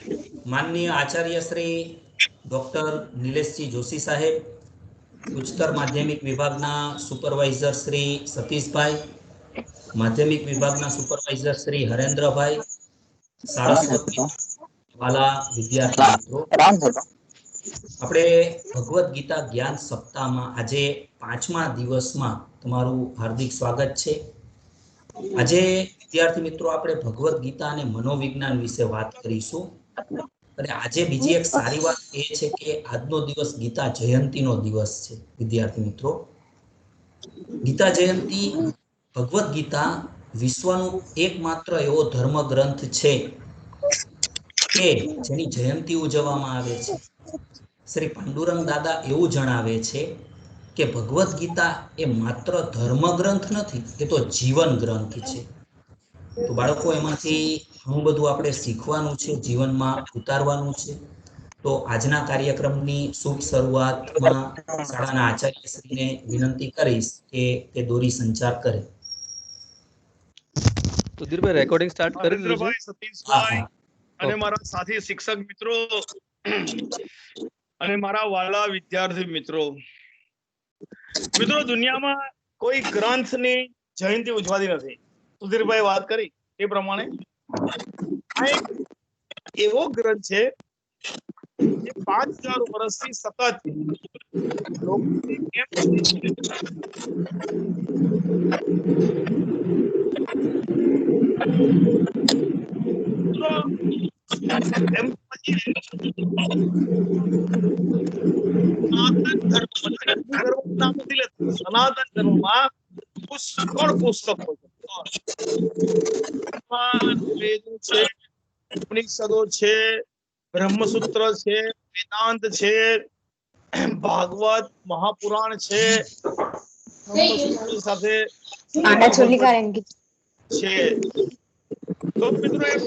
माननीय आचार्य श्री डॉक्टर निलेशजी जोशी साहेब, उच्चतर माध्यमिक विभागना सुपरवाइजर श्री सतीशभाई, माध्यमिक विभागना सुपरवाइजर श्री हरेन्द्रभाई, सारस्वती वाला विद्यार्थी मित्रों, આપણે ભગવદ્ ગીતા જ્ઞાન સપ્તાહમાં આજે 5મા દિવસમાં તમારું હાર્દિક સ્વાગત છે। આજે વિદ્યાર્થી મિત્રો આપણે ભગવદ્ ગીતા અને મનોવિજ્ઞાન વિશે વાત કરીશું। અને આજે બીજી એક સારી વાત એ છે કે આજનો દિવસ ગીતા જયંતીનો દિવસ છે। વિદ્યાર્થી મિત્રો, ગીતા જયંતી ભગવદ્ ગીતા વિશ્વનો એકમાત્ર એવો ધર્મ ગ્રંથ છે કે જેની જયંતી ઉજવવામાં આવે છે। શ્રી પાંડુરંગ દાદા એવું જણાવે છે કે ભગવદ્ ગીતા એ માત્ર ધર્મ ગ્રંથ નથી, એ તો જીવન ગ્રંથ છે। તો બાળકો એમાંથી ઘણું બધું આપણે શીખવાનું છે, જીવનમાં ઉતારવાનું છે। તો આજના કાર્યક્રમની શુભ શરૂઆતમાં શાળાના આચાર્યશ્રીને વિનંતી કરીશ કે તે દોરી સંચાર કરે। સુધીરભાઈ રેકોર્ડિંગ સ્ટાર્ટ કરી દીધું છે? હરેન્દ્રભાઈ, સતીશભાઈ અને મારા સાથી શિક્ષક મિત્રો અને મારા વાલા વિદ્યાર્થી મિત્રો, દુનિયામાં કોઈ ગ્રંથની જયંતી ઉજવાતી નથી। સુધીરભાઈ વાત કરી એ પ્રમાણે આ એક એવો ગ્રંથ છે જે 5000 વર્ષથી સતત લોકોની સનાતન ધર્મમાં પુષ્કળ પુસ્તકો છે, ઉપનિષદો છે, બ્રહ્મસૂત્ર છે, વેદાંત છે, ભાગવત, મહાપુરાણ છે, સાથે છે। તો મિત્રો એક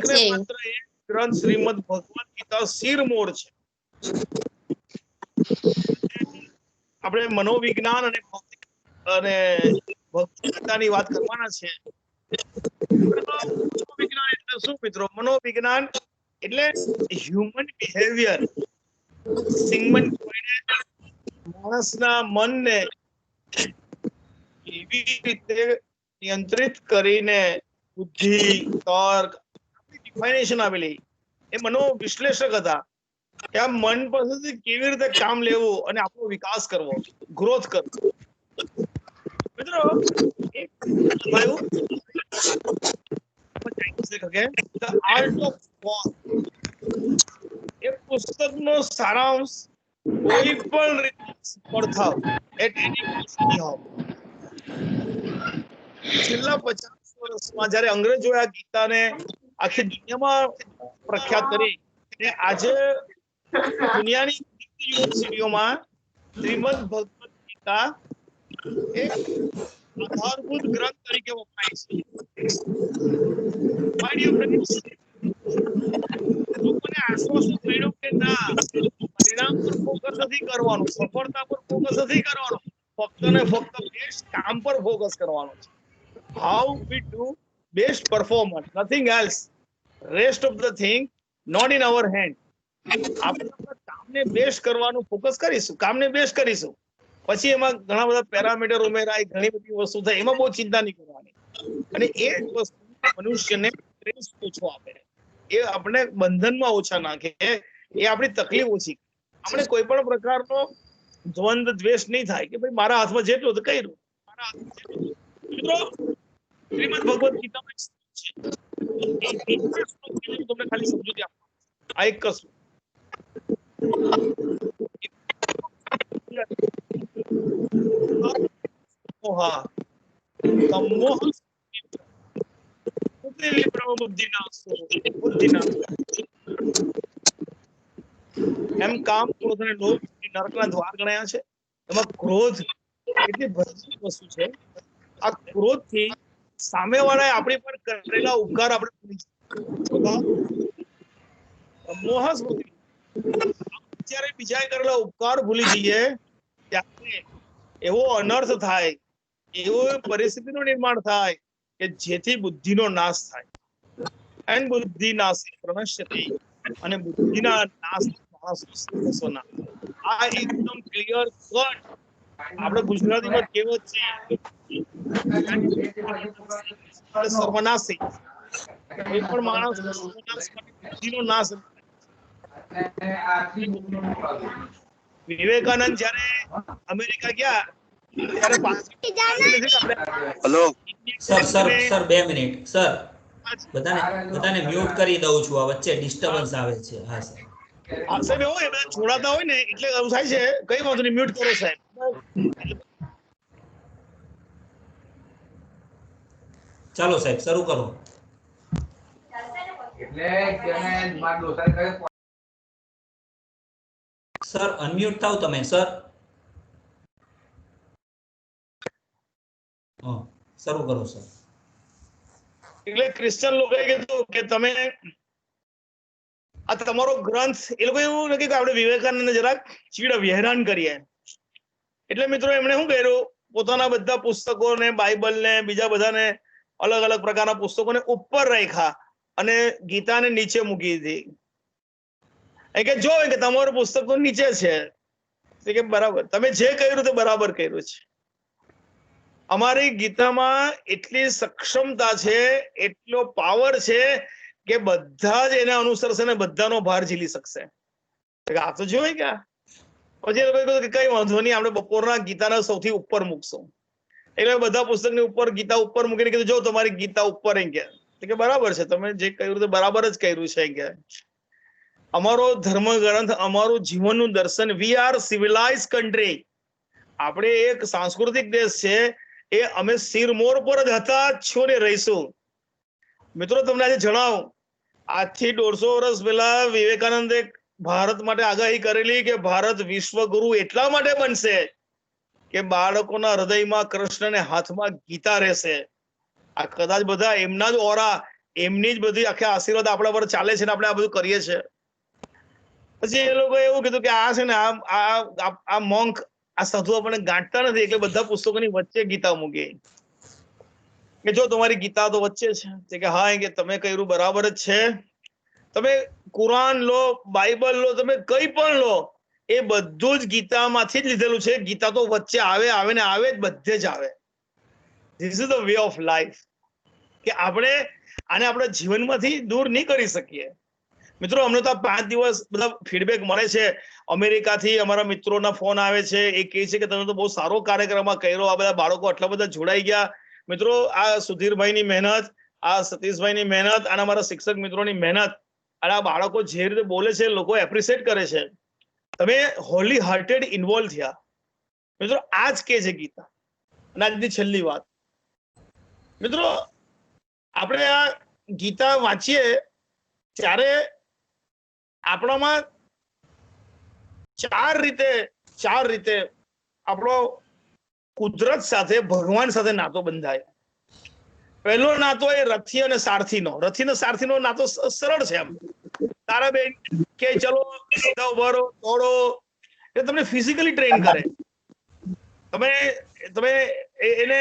ને માત્ર એક ગ્રંથ શ્રીમદ ભગવદ ગીતા શિરમોર છે। આપણે મનોવિજ્ઞાન અને ભૌતિક અને ભૌતિકતાની વાત કરવાના છે। મનોવિજ્ઞાન એટલે શું મિત્રો? મનોવિજ્ઞાન એટલે હ્યુમન બિહેવિયર, માણસના મનને એવી રીતે નિયંત્રિત કરીને બુદ્ધિ, તર્ક, ડિફાઇનેશન આપેલી એ મનોવિશ્લેષક હતા કે આ મન પાસેથી કેવી રીતે કામ લેવું અને આપણો વિકાસ કરવો, ગ્રોથ કરવો। મિત્રો એક આર્ટ ઓફ વોર એ પુસ્તકનો સારાંશ કોઈ પણ રીતે સફળ થાવ એટ એની કોસ્ટ હોવ। છેલ્લા 50 વર્ષમાં જ્યારે અંગ્રેજોએ આ ગીતાને આખી દુનિયામાં પ્રખ્યાત કરી અને આજે દુનિયાની યુનિવર્સિટીઓમાં શ્રીમદ ભગવદ ગીતા એક આધારભૂત ગ્રંથ તરીકે વપરાય છે। લોકોને આશ્વાસન મળ્યું કે ના, પરિણામ પર ફોકસ નથી કરવાનું, સફળતા પર ફોકસ નથી કરવાનું, ફક્ત ને ફક્ત બેસ્ટ કામ પર ફોકસ કરવાનું છે। How we do best performance, nothing else, rest of the thing not in our hand. આપણે કામને બેસ્ટ કરવાનું ફોકસ કરીશું, કામને બેસ્ટ કરીશું, પછી એમાં ઘણા બધા પેરામીટર ઉમેરાય, ઘણી બધી વસ્તુ થાય, એમાં બહુ ચિંતા નહીં કરવાની। અને એ જ વસ્તુ મનુષ્યને સ્ટ્રેસ ઓછો આપે, એ આપણે બંધનમાં ઓછા નાખે, એ આપણી તકલીફ ઓછી, આપણે કોઈ પણ પ્રકારનો દ્વંદ દ્વેષ નહીં થાય કે ભાઈ મારા હાથમાં જેટલું તો કર્યું, મારા હાથમાં જેટલું। મિત્રો શ્રીમદ ભગવદ ગીતામાં તમને ખાલી સમજૂતી આપો, આ એક કશું એમ કામ, ક્રોધ અને લોભ નરકના દ્વાર ગણાયા છે। એમાં ક્રોધ એટલી ભયાનક વસ્તુ છે, આ ક્રોધ થી સામેવાળાએ આપણી પર કરેલા ઉપકાર આપણે મોહ સ્મૃતિ, જ્યારે બીજાએ કરેલા ઉપકાર ભૂલી જઈએ ત્યારે એવો અનર્થ થાય, એવો પરિસ્થિતિનું નિર્માણ થાય કે જેથી બુદ્ધિનો નાશ થાય। એન્ડ બુદ્ધિ નાશી પ્રણશ્યતે, અને બુદ્ધિના નાશ માણસ ના. આ એકદમ ક્લિયર કટ આપણે ગુજરાતીમાં કહેવત છે સર્વનાશી. કોઈ પણ માણસ સર્વનાશ માટે બુદ્ધિનો નાશ. વિવેકાનંદ જયારે અમેરિકા ગયા ત્યારે હેલો સર 2 મિનિટ સર, બધાને મ્યુટ કરી દઉં છું, આ વચ્ચે ડિસ્ટર્બન્સ આવે છે. હા સર. સાહેબ એવું એ છોડાતા હોય ને એટલે એવું થાય છે. કઈ વાંધો નહીં, મ્યુટ કરો સાહેબ. ચાલો સાહેબ શરૂ કરો. સર અનમ્યુટ થાવ તમે સર. શરૂ કરો સર. એટલે ક્રિશ્ચન લોકોએ કીધું કે તમે આ તમારો ગ્રંથ, એ લોકો એવું નથી કે આપણે વિવેકાનંદ જરાક ચીડવીએ, હેરાન કરીએ. એટલે મિત્રો એમણે શું કર્યું, પોતાના બધા પુસ્તકોને, બાઇબલને, બીજા બધાને અલગ અલગ પ્રકારના પુસ્તકોને ઉપર રાખ્યા અને ગીતાને નીચે મૂકી દીધી. કે જો કે તમારું પુસ્તક તો નીચે છે, કે બરાબર તમે જે કર્યું તે બરાબર કર્યું છે. અમારી ગીતામાં એટલી સક્ષમતા છે, એટલો પાવર છે કે બધા જ એને અનુસરશે ને બધાનો ભાર ઝીલી શકશે. આ તો જોઈ ગયા. પછી એ લોકો કહ્યું કે કઈ વાંધો નહીં, આપણે બપોરના ગીતાના સૌથી ઉપર મૂકશું. એટલે બધા પુસ્તકની ઉપર ગીતા ઉપર મૂકીને કીધું જો તમારી ગીતા ઉપર કે બરાબર છે, તમે જે કર્યું તે બરાબર જ કર્યું છે. કે અમારો ધર્મ ગ્રંથ, અમારું જીવનનું દર્શન, વી આર સિવિલાઇઝ કન્ટ્રી, આપણે એક સાંસ્કૃતિક દેશ છે, એ અમે સિરમોર પર જ હતા, છો ને રહીશું. મિત્રો તમને આજે જણાવું, આજથી 150 વર્ષ પહેલા વિવેકાનંદે ભારત માટે આગાહી કરેલી કે ભારત વિશ્વગુરુ એટલા માટે બનશે કે બાળકોના હૃદયમાં કૃષ્ણને હાથમાં ગીતા રહેશે. આ કદાચ બધા એમના જ ઓરા, એમની જ બધી આખા આશીર્વાદ આપણા પર ચાલે છે ને આપણે આ બધું કરીએ છીએ. પછી એ લોકો એવું કીધું કે આ છે ને આ મોંક, આ સાધુ આપણને ગાંઠતા નથી, એટલે બધા પુસ્તકોની વચ્ચે ગીતા મૂકી કે જો તમારી ગીતા તો વચ્ચે છે. કે હા, કે તમે કર્યું બરાબર જ છે. તમે કુરાન લો, બાઇબલ લો, તમે કઈ પણ લો, એ બધું જ ગીતામાંથી જ લીધેલું છે. ગીતા તો વચ્ચે આવે ને આવે જ, બધે જ આવે. This is the way of life. કે આપણે આને આપણા જીવનમાંથી દૂર નહીં કરી શકીએ. મિત્રો અમને તો 5 દિવસ બધા ફીડબેક મળે છે. અમેરિકાથી અમારા મિત્રોના ફોન આવે છે, એ કહે છે કે તમે તો બહુ સારો કાર્યક્રમ કર્યો, આ બધા બાળકો આટલા બધા જોડાઈ ગયા. મિત્રો આ સુધીરભાઈની મહેનત, આ સતીશભાઈની મહેનત, અને અમારા શિક્ષક મિત્રોની મહેનત, અને આ બાળકો જે રીતે બોલે છે, લોકો એપ્રિશિએટ કરે છે. તમે હોલી હાર્ટેડ ઇન્વોલ્વ થયા. મિત્રો આ જ કે છે ગીતા. અને આજની છેલ્લી વાત, મિત્રો આપણે આ ગીતા વાંચીએ ત્યારે આપણામાં ચાર રીતે આપણો કુદરત સાથે, ભગવાન સાથે નાતો બંધાય. પહેલો નાતો એ રથી અને સારથીનો. રથી અને સારથીનો નાતો સરળ છે. એમ તારા બેન કે ચલો ભરો દોડો, એ તમને ફિઝિકલી ટ્રેન કરે. તમે એને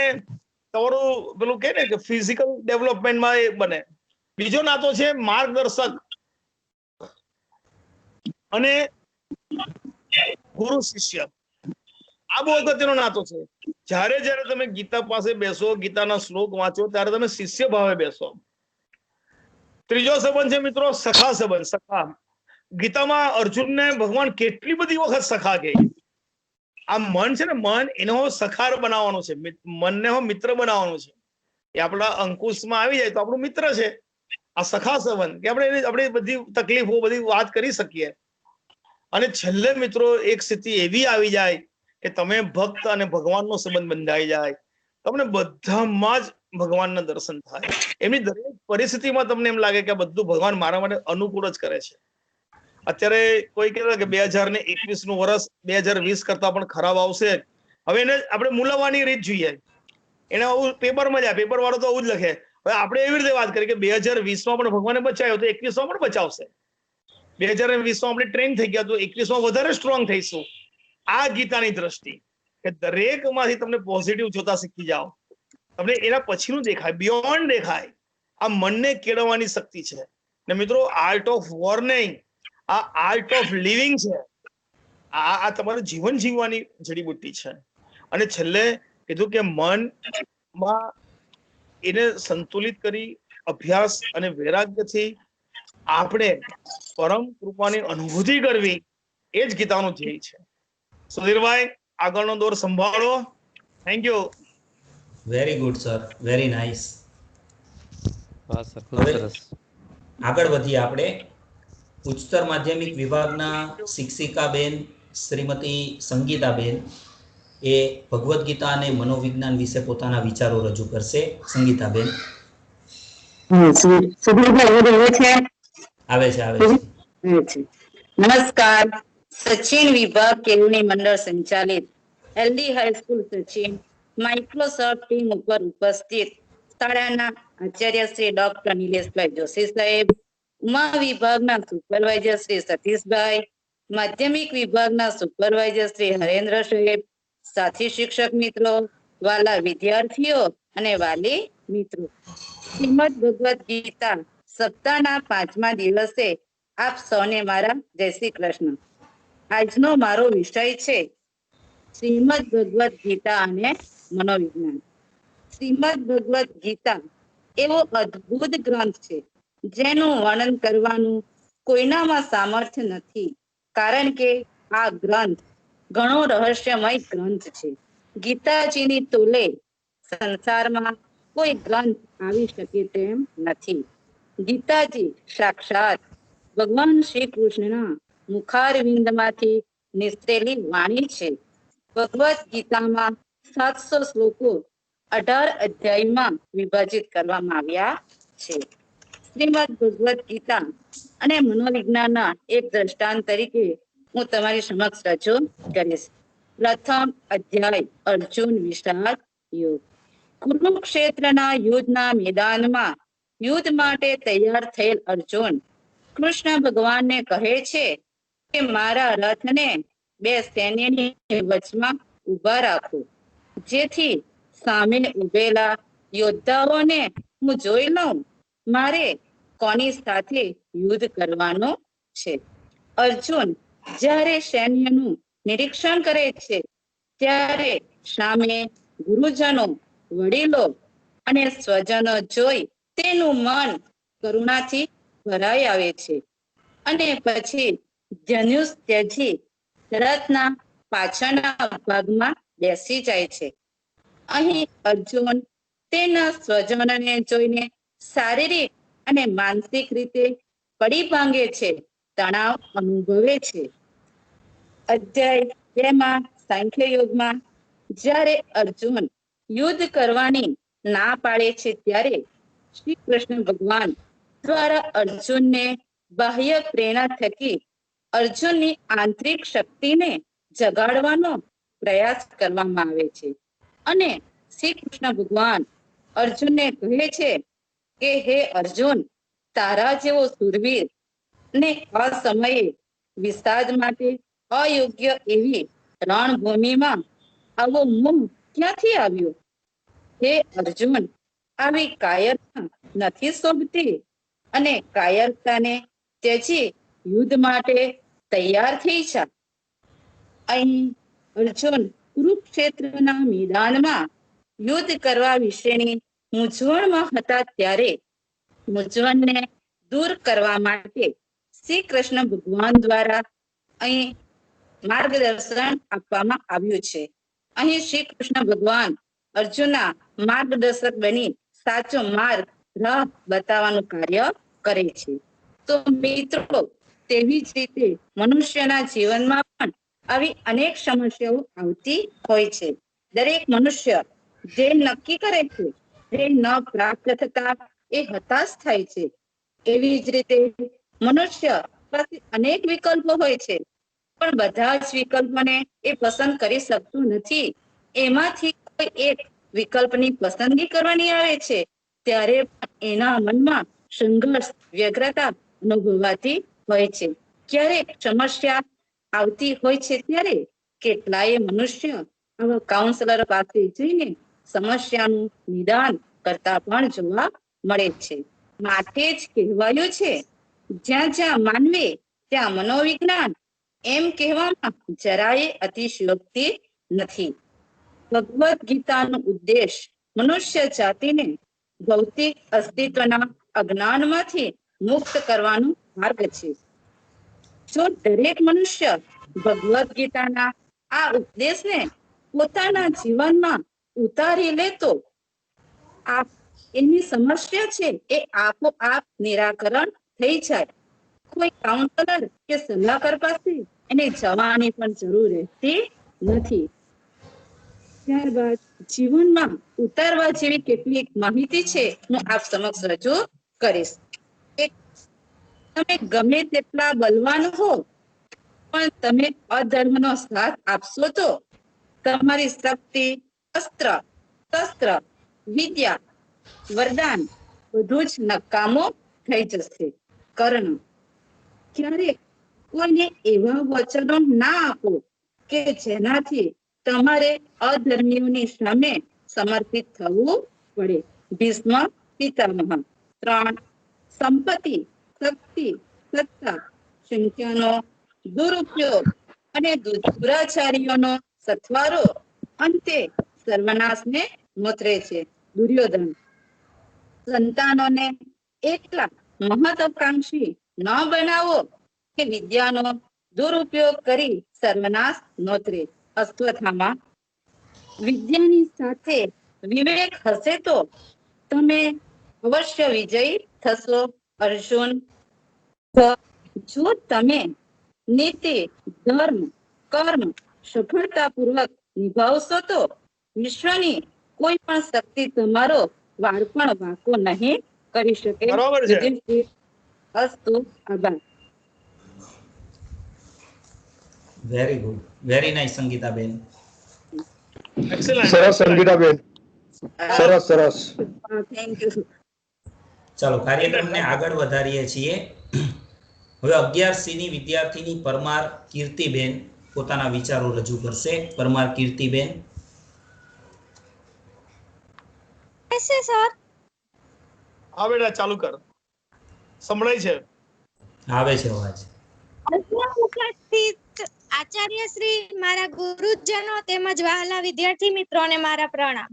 તમારું પેલું કે ને કે ફિઝિકલ ડેવલપમેન્ટમાં એ બને. બીજો નાતો છે માર્ગદર્શક અને ગુરુ શિષ્ય. આ બહુ અગત્યનો નાતો છે. જ્યારે તમે ગીતા પાસે બેસો, ગીતાના શ્લોક વાંચો, ત્યારે તમે શિષ્ય ભાવે બેસો. ત્રીજો સંબંધ છે મિત્રો સખા સંબંધ. સખા, ગીતામાં અર્જુનને ભગવાન કેટલી બધી વખત સખા કહે. આ મન છે ને, મન એનો સખાર બનાવવાનો છે, મનને મિત્ર બનાવવાનો છે. એ આપણા અંકુશમાં આવી જાય તો આપણું મિત્ર છે. આ સખા સંબંધ કે આપણે આપણી બધી તકલીફો, બધી વાત કરી શકીએ. અને છેલ્લે મિત્રો એક સ્થિતિ એવી આવી જાય કે તમે ભક્ત અને ભગવાનનો સંબંધ બંધાઈ જાય. તમને બધામાં જ ભગવાનના દર્શન થાય. એમની દરેક પરિસ્થિતિમાં તમને એમ લાગે કે આ બધું ભગવાન મારા માટે અનુકૂળ જ કરે છે. અત્યારે કોઈ કહેતા કે 2021 નું વર્ષ 2020 કરતા પણ ખરાબ આવશે. હવે એને આપણે મૂલવવાની રીત જોઈએ. એને આવું પેપરમાં જાય, પેપર વાળો તો આવું જ લખે. હવે આપણે એવી રીતે વાત કરીએ કે 2020માં પણ ભગવાને બચાવ્યો તો 21માં પણ બચાવશે. 2020માં આપણે ટ્રેન થઈ ગયા તો 21માં વધારે સ્ટ્રોંગ થઈશું. આ ગીતાની દ્રષ્ટિ કે દરેકમાંથી તમને પોઝિટિવ જોતા શીખી જાઓ. તમને એના પછીનું દેખાય, બિયોન્ડ દેખાય. આ મનને કેળવવાની શક્તિ છે. ને મિત્રો આર્ટ ઓફ વોર નહીં, આ આર્ટ ઓફ લિવિંગ છે. આ તમારું જીવન જીવવાની જડીબુટ્ટી છે. અને છેલ્લે કીધું કે મનમાં એને સંતુલિત કરી અભ્યાસ અને વૈરાગ્યથી આપણે પરમ કૃપાની અનુભૂતિ કરવી, એ જ ગીતાનું ધ્યેય છે. સુધીરભાઈ, આગળનો દોર સંભાળો. Thank you. Very good sir, very nice. વાહ સર, ખૂબ હવે સરસ. આગળ વધીએ આપણે. ઉચ્ચતર માધ્યમિક વિભાગના શિક્ષિકાબેન શ્રીમતી સંગીતાબેન એ ભગવદ્ ગીતા અને મનોવિજ્ઞાન વિશે પોતાના વિચારો રજૂ કરશે. સંગીતાબેન. આવે છે. નમસ્કાર. સચિન વિભાગ કેળવણી મંડળ સંચાલિત LD high school Sachin Microsoft team ઉપર ઉપસ્થિત શાળાના આચાર્ય શ્રી ડોક્ટર નિલેશભાઈ જોશી સાહેબ, ઉમા વિભાગના સુપરવાઇઝર શ્રી સતીશભાઈ, માધ્યમિક વિભાગના સુપરવાઇઝર શ્રી હરેન્દ્ર સાહેબ, સાથી શિક્ષક મિત્રો, વાલા વિદ્યાર્થીઓ અને વાલી મિત્રો, શ્રીમદ ભગવદ્ ગીતા સપ્તાહના 5મા દિવસે આપ સૌને મારા જય શ્રી કૃષ્ણ. આજનો મારો વિષય છે શ્રીમદ ભગવદ્ ગીતા અને મનોવિજ્ઞાન. શ્રીમદ ભગવદ્ ગીતા એવો અદ્ભુત ગ્રંથ છે જેનું વર્ણન કરવાનું કોઈનામાં સામર્થ્ય નથી, કારણ કે આ ગ્રંથ ઘણો રહસ્યમય ગ્રંથ છે. ગીતાજીની તોલે સંસારમાં કોઈ ગ્રંથ આવી શકે તેમ નથી. ગીતાજી સાક્ષાત ભગવાન શ્રી કૃષ્ણના મુખારવિંદમાંથી નિસ્તરેલી વાણી છે. ભગવદ્ ગીતામાં 700 શ્લોકો 18 અધ્યાયમાં વિભાજિત કરવામાં આવ્યા છે. શ્રીમદ ભગવદ્ ગીતા અને મનોવિજ્ઞાનના એક દ્રષ્ટાંત તરીકે હું તમારી સમક્ષ રજૂ કરીશ. પ્રથમ અધ્યાય અર્જુન વિષાદ યુદ્ધ. કુરુક્ષેત્રના યુદ્ધના મેદાનમાં યુદ્ધ માટે તૈયાર થયેલ અર્જુન કૃષ્ણ ભગવાનને કહે છે કે મારા રથને 2 સૈન્યની વચમાં ઊભા રાખો, જેથી સામે ઉભેલા યોદ્ધાઓને હું જોઈ લઉં મારે કોની સાથે યુદ્ધ કરવાનો છે. અર્જુન જ્યારે સૈન્યનું નિરીક્ષણ કરે છે ત્યારે સામે ગુરુજનો, વડીલો અને સ્વજનો જોઈ તેનું મન કરુણાથી ભરાઈ આવે છે અને પછી ધનુષ ત્યજી રથના પાછળના ભાગમાં બેસી જાય છે. અહીં અર્જુન તેના સ્વજનોને જોઈને શારીરિક અને માનસિક રીતે પડી ભાંગે છે, તણાવ અનુભવે છે. અધ્યાય 2માં સાંખ્ય યોગમાં જ્યારે અર્જુન યુદ્ધ કરવાની ના પાડે છે ત્યારે શ્રી કૃષ્ણ ભગવાન દ્વારા અર્જુનને બાહ્ય પ્રેરણા થકી અર્જુનની આંતરિક શક્તિને જગાડવાનો પ્રયાસ કરવામાં આવે છે અને શ્રી કૃષ્ણ ભગવાન અર્જુનને કહે છે કે હે અર્જુન, તારા જેવો સુરવીર ને અસમયે વિષાદ માટે અયોગ્ય એવી રણભૂમિમાં આવો મોહ ક્યાંથી આવ્યો? હે અર્જુન, આવી કાયરતા નથી શોભતી અને કાયરતાને ત્યજી યુદ્ધ માટે તૈયાર થઈ જા. અહીં અર્જુન કુરુક્ષેત્રના મેદાનમાં યુદ્ધ કરવા વિશેની મૂંઝવણમાં હતા ત્યારે મૂંઝવણને દૂર કરવા માટે શ્રી કૃષ્ણ ભગવાન દ્વારા અહીં માર્ગદર્શન આપવામાં આવ્યું છે. અહીં શ્રી કૃષ્ણ ભગવાન અર્જુનના માર્ગદર્શક બની સાચો માર્ગ રાહ બતાવવાનું કાર્ય કરે છે. તો મિત્રો, તેવી જ રીતે મનુષ્યના જીવનમાં પણ આવી અનેક સમસ્યાઓ આવતી હોય છે. દરેક મનુષ્ય જે નક્કી કરે છે જે ન પ્રાપ્ત થતા એ હતાશ થાય છે. એવી જ રીતે મનુષ્ય પાસે અનેક વિકલ્પો હોય છે, પણ બધા જ વિકલ્પોને એ પસંદ કરી શકતું નથી. એમાંથી કોઈ એક વિકલ્પની પસંદગી કરવાની આવે છે ત્યારે એના મનમાં સંઘર્ષ, વ્યગ્રતા અનુભવાતી હોય છે. ક્યારેક સમસ્યા આવતી હોય છે ત્યારે કેટલાય મનુષ્ય આવા કાઉન્સલર પાસે જઈને સમસ્યાનું નિદાન કરતા પણ જોવા મળે છે. માટે જ કહેવાયું છે, જ્યાં જ્યાં માનવે ત્યાં મનોવિજ્ઞાન, એમ કહેવામાં જરાય અતિશયોક્તિ નથી. ભગવદ્ ગીતાનો ઉદ્દેશ મનુષ્ય જાતિને ભૌતિક અસ્તિત્વના અજ્ઞાનમાંથી મુક્ત કરવાનો માર્ગ છે. જો દરેક મનુષ્ય ભગવદ્ ગીતાના આ ઉપદેશને પોતાના જીવનમાં ઉતારી લે તો એની સમસ્યા છે એ આપોઆપ નિરાકરણ થઈ જાય. કોઈ કાઉન્સલર કે સલાહકાર પાસે એને જવાની પણ જરૂર રહેતી નથી. ત્યારબાદ જીવનમાં ઉતારવા જેવી કેટલીક માહિતી છે હું આપ સમક્ષ રજૂ કરીશ. તમે ગમે તેટલા બલવાન હો, પણ તમે અધર્મનો સાથ આપશો તો તમારી શક્તિ, અસ્ત્ર, શસ્ત્ર, વિદ્યા, વરદાન બધું જ નકામું થઈ જશે. કર્ણ, ક્યારેક કોઈને એવા વચનો ના આપો કે જેનાથી તમારે અધર્મીઓની સામે સમર્પિત થવું પડે. ભીષ્મ પિતામહ. 3. સંપત્તિ, શક્તિ, સત્તા, સંખ્યાનો દુરુપયોગ અને દુરાચારીઓનો સથવારો અંતે સર્વનાશને મોતરે છે. દુર્યોધન, સંતાનોને એટલા મહત્વાકાંક્ષી ન બનાવો કે વિદ્યાનો દુરુપયોગ કરી સર્વનાશ નોતરે. અશ્વત્થામા, વિદ્યાની સાથે વિવેક હશે તો તમે અવશ્ય વિજયી થશો. અર્જુન, જો તમે નીતિ, ધર્મ, કર્મ સફળતાપૂર્વક નિભાવશો તો વિશ્વની કોઈ પણ શક્તિ તમારો વાળ પણ વાંકો નહીં કરી શકે. બરોબર છે. યુધિષ્ઠિર, અસ્તુ. આભાર. Very good, very nice Sangitaben. Excellent. સરસ સંગીતાબેન, સરસ સરસ. Thank you. ચાલો કાર્યક્રમને આગળ વધારીએ છીએ. હવે 11C ની વિદ્યાર્થીની પરમાર કીર્તિબેન પોતાના વિચારો રજૂ કરશે. પરમાર કીર્તિબેન. સર, હા બેટા ચાલુ કર. સંભળાય છે. આવે છે અવાજ. ઉપસ્થિત આચાર્ય શ્રી, મારા ગુરુજનો તેમજ વહાલા વિદ્યાર્થી મિત્રોને મારા પ્રણામ.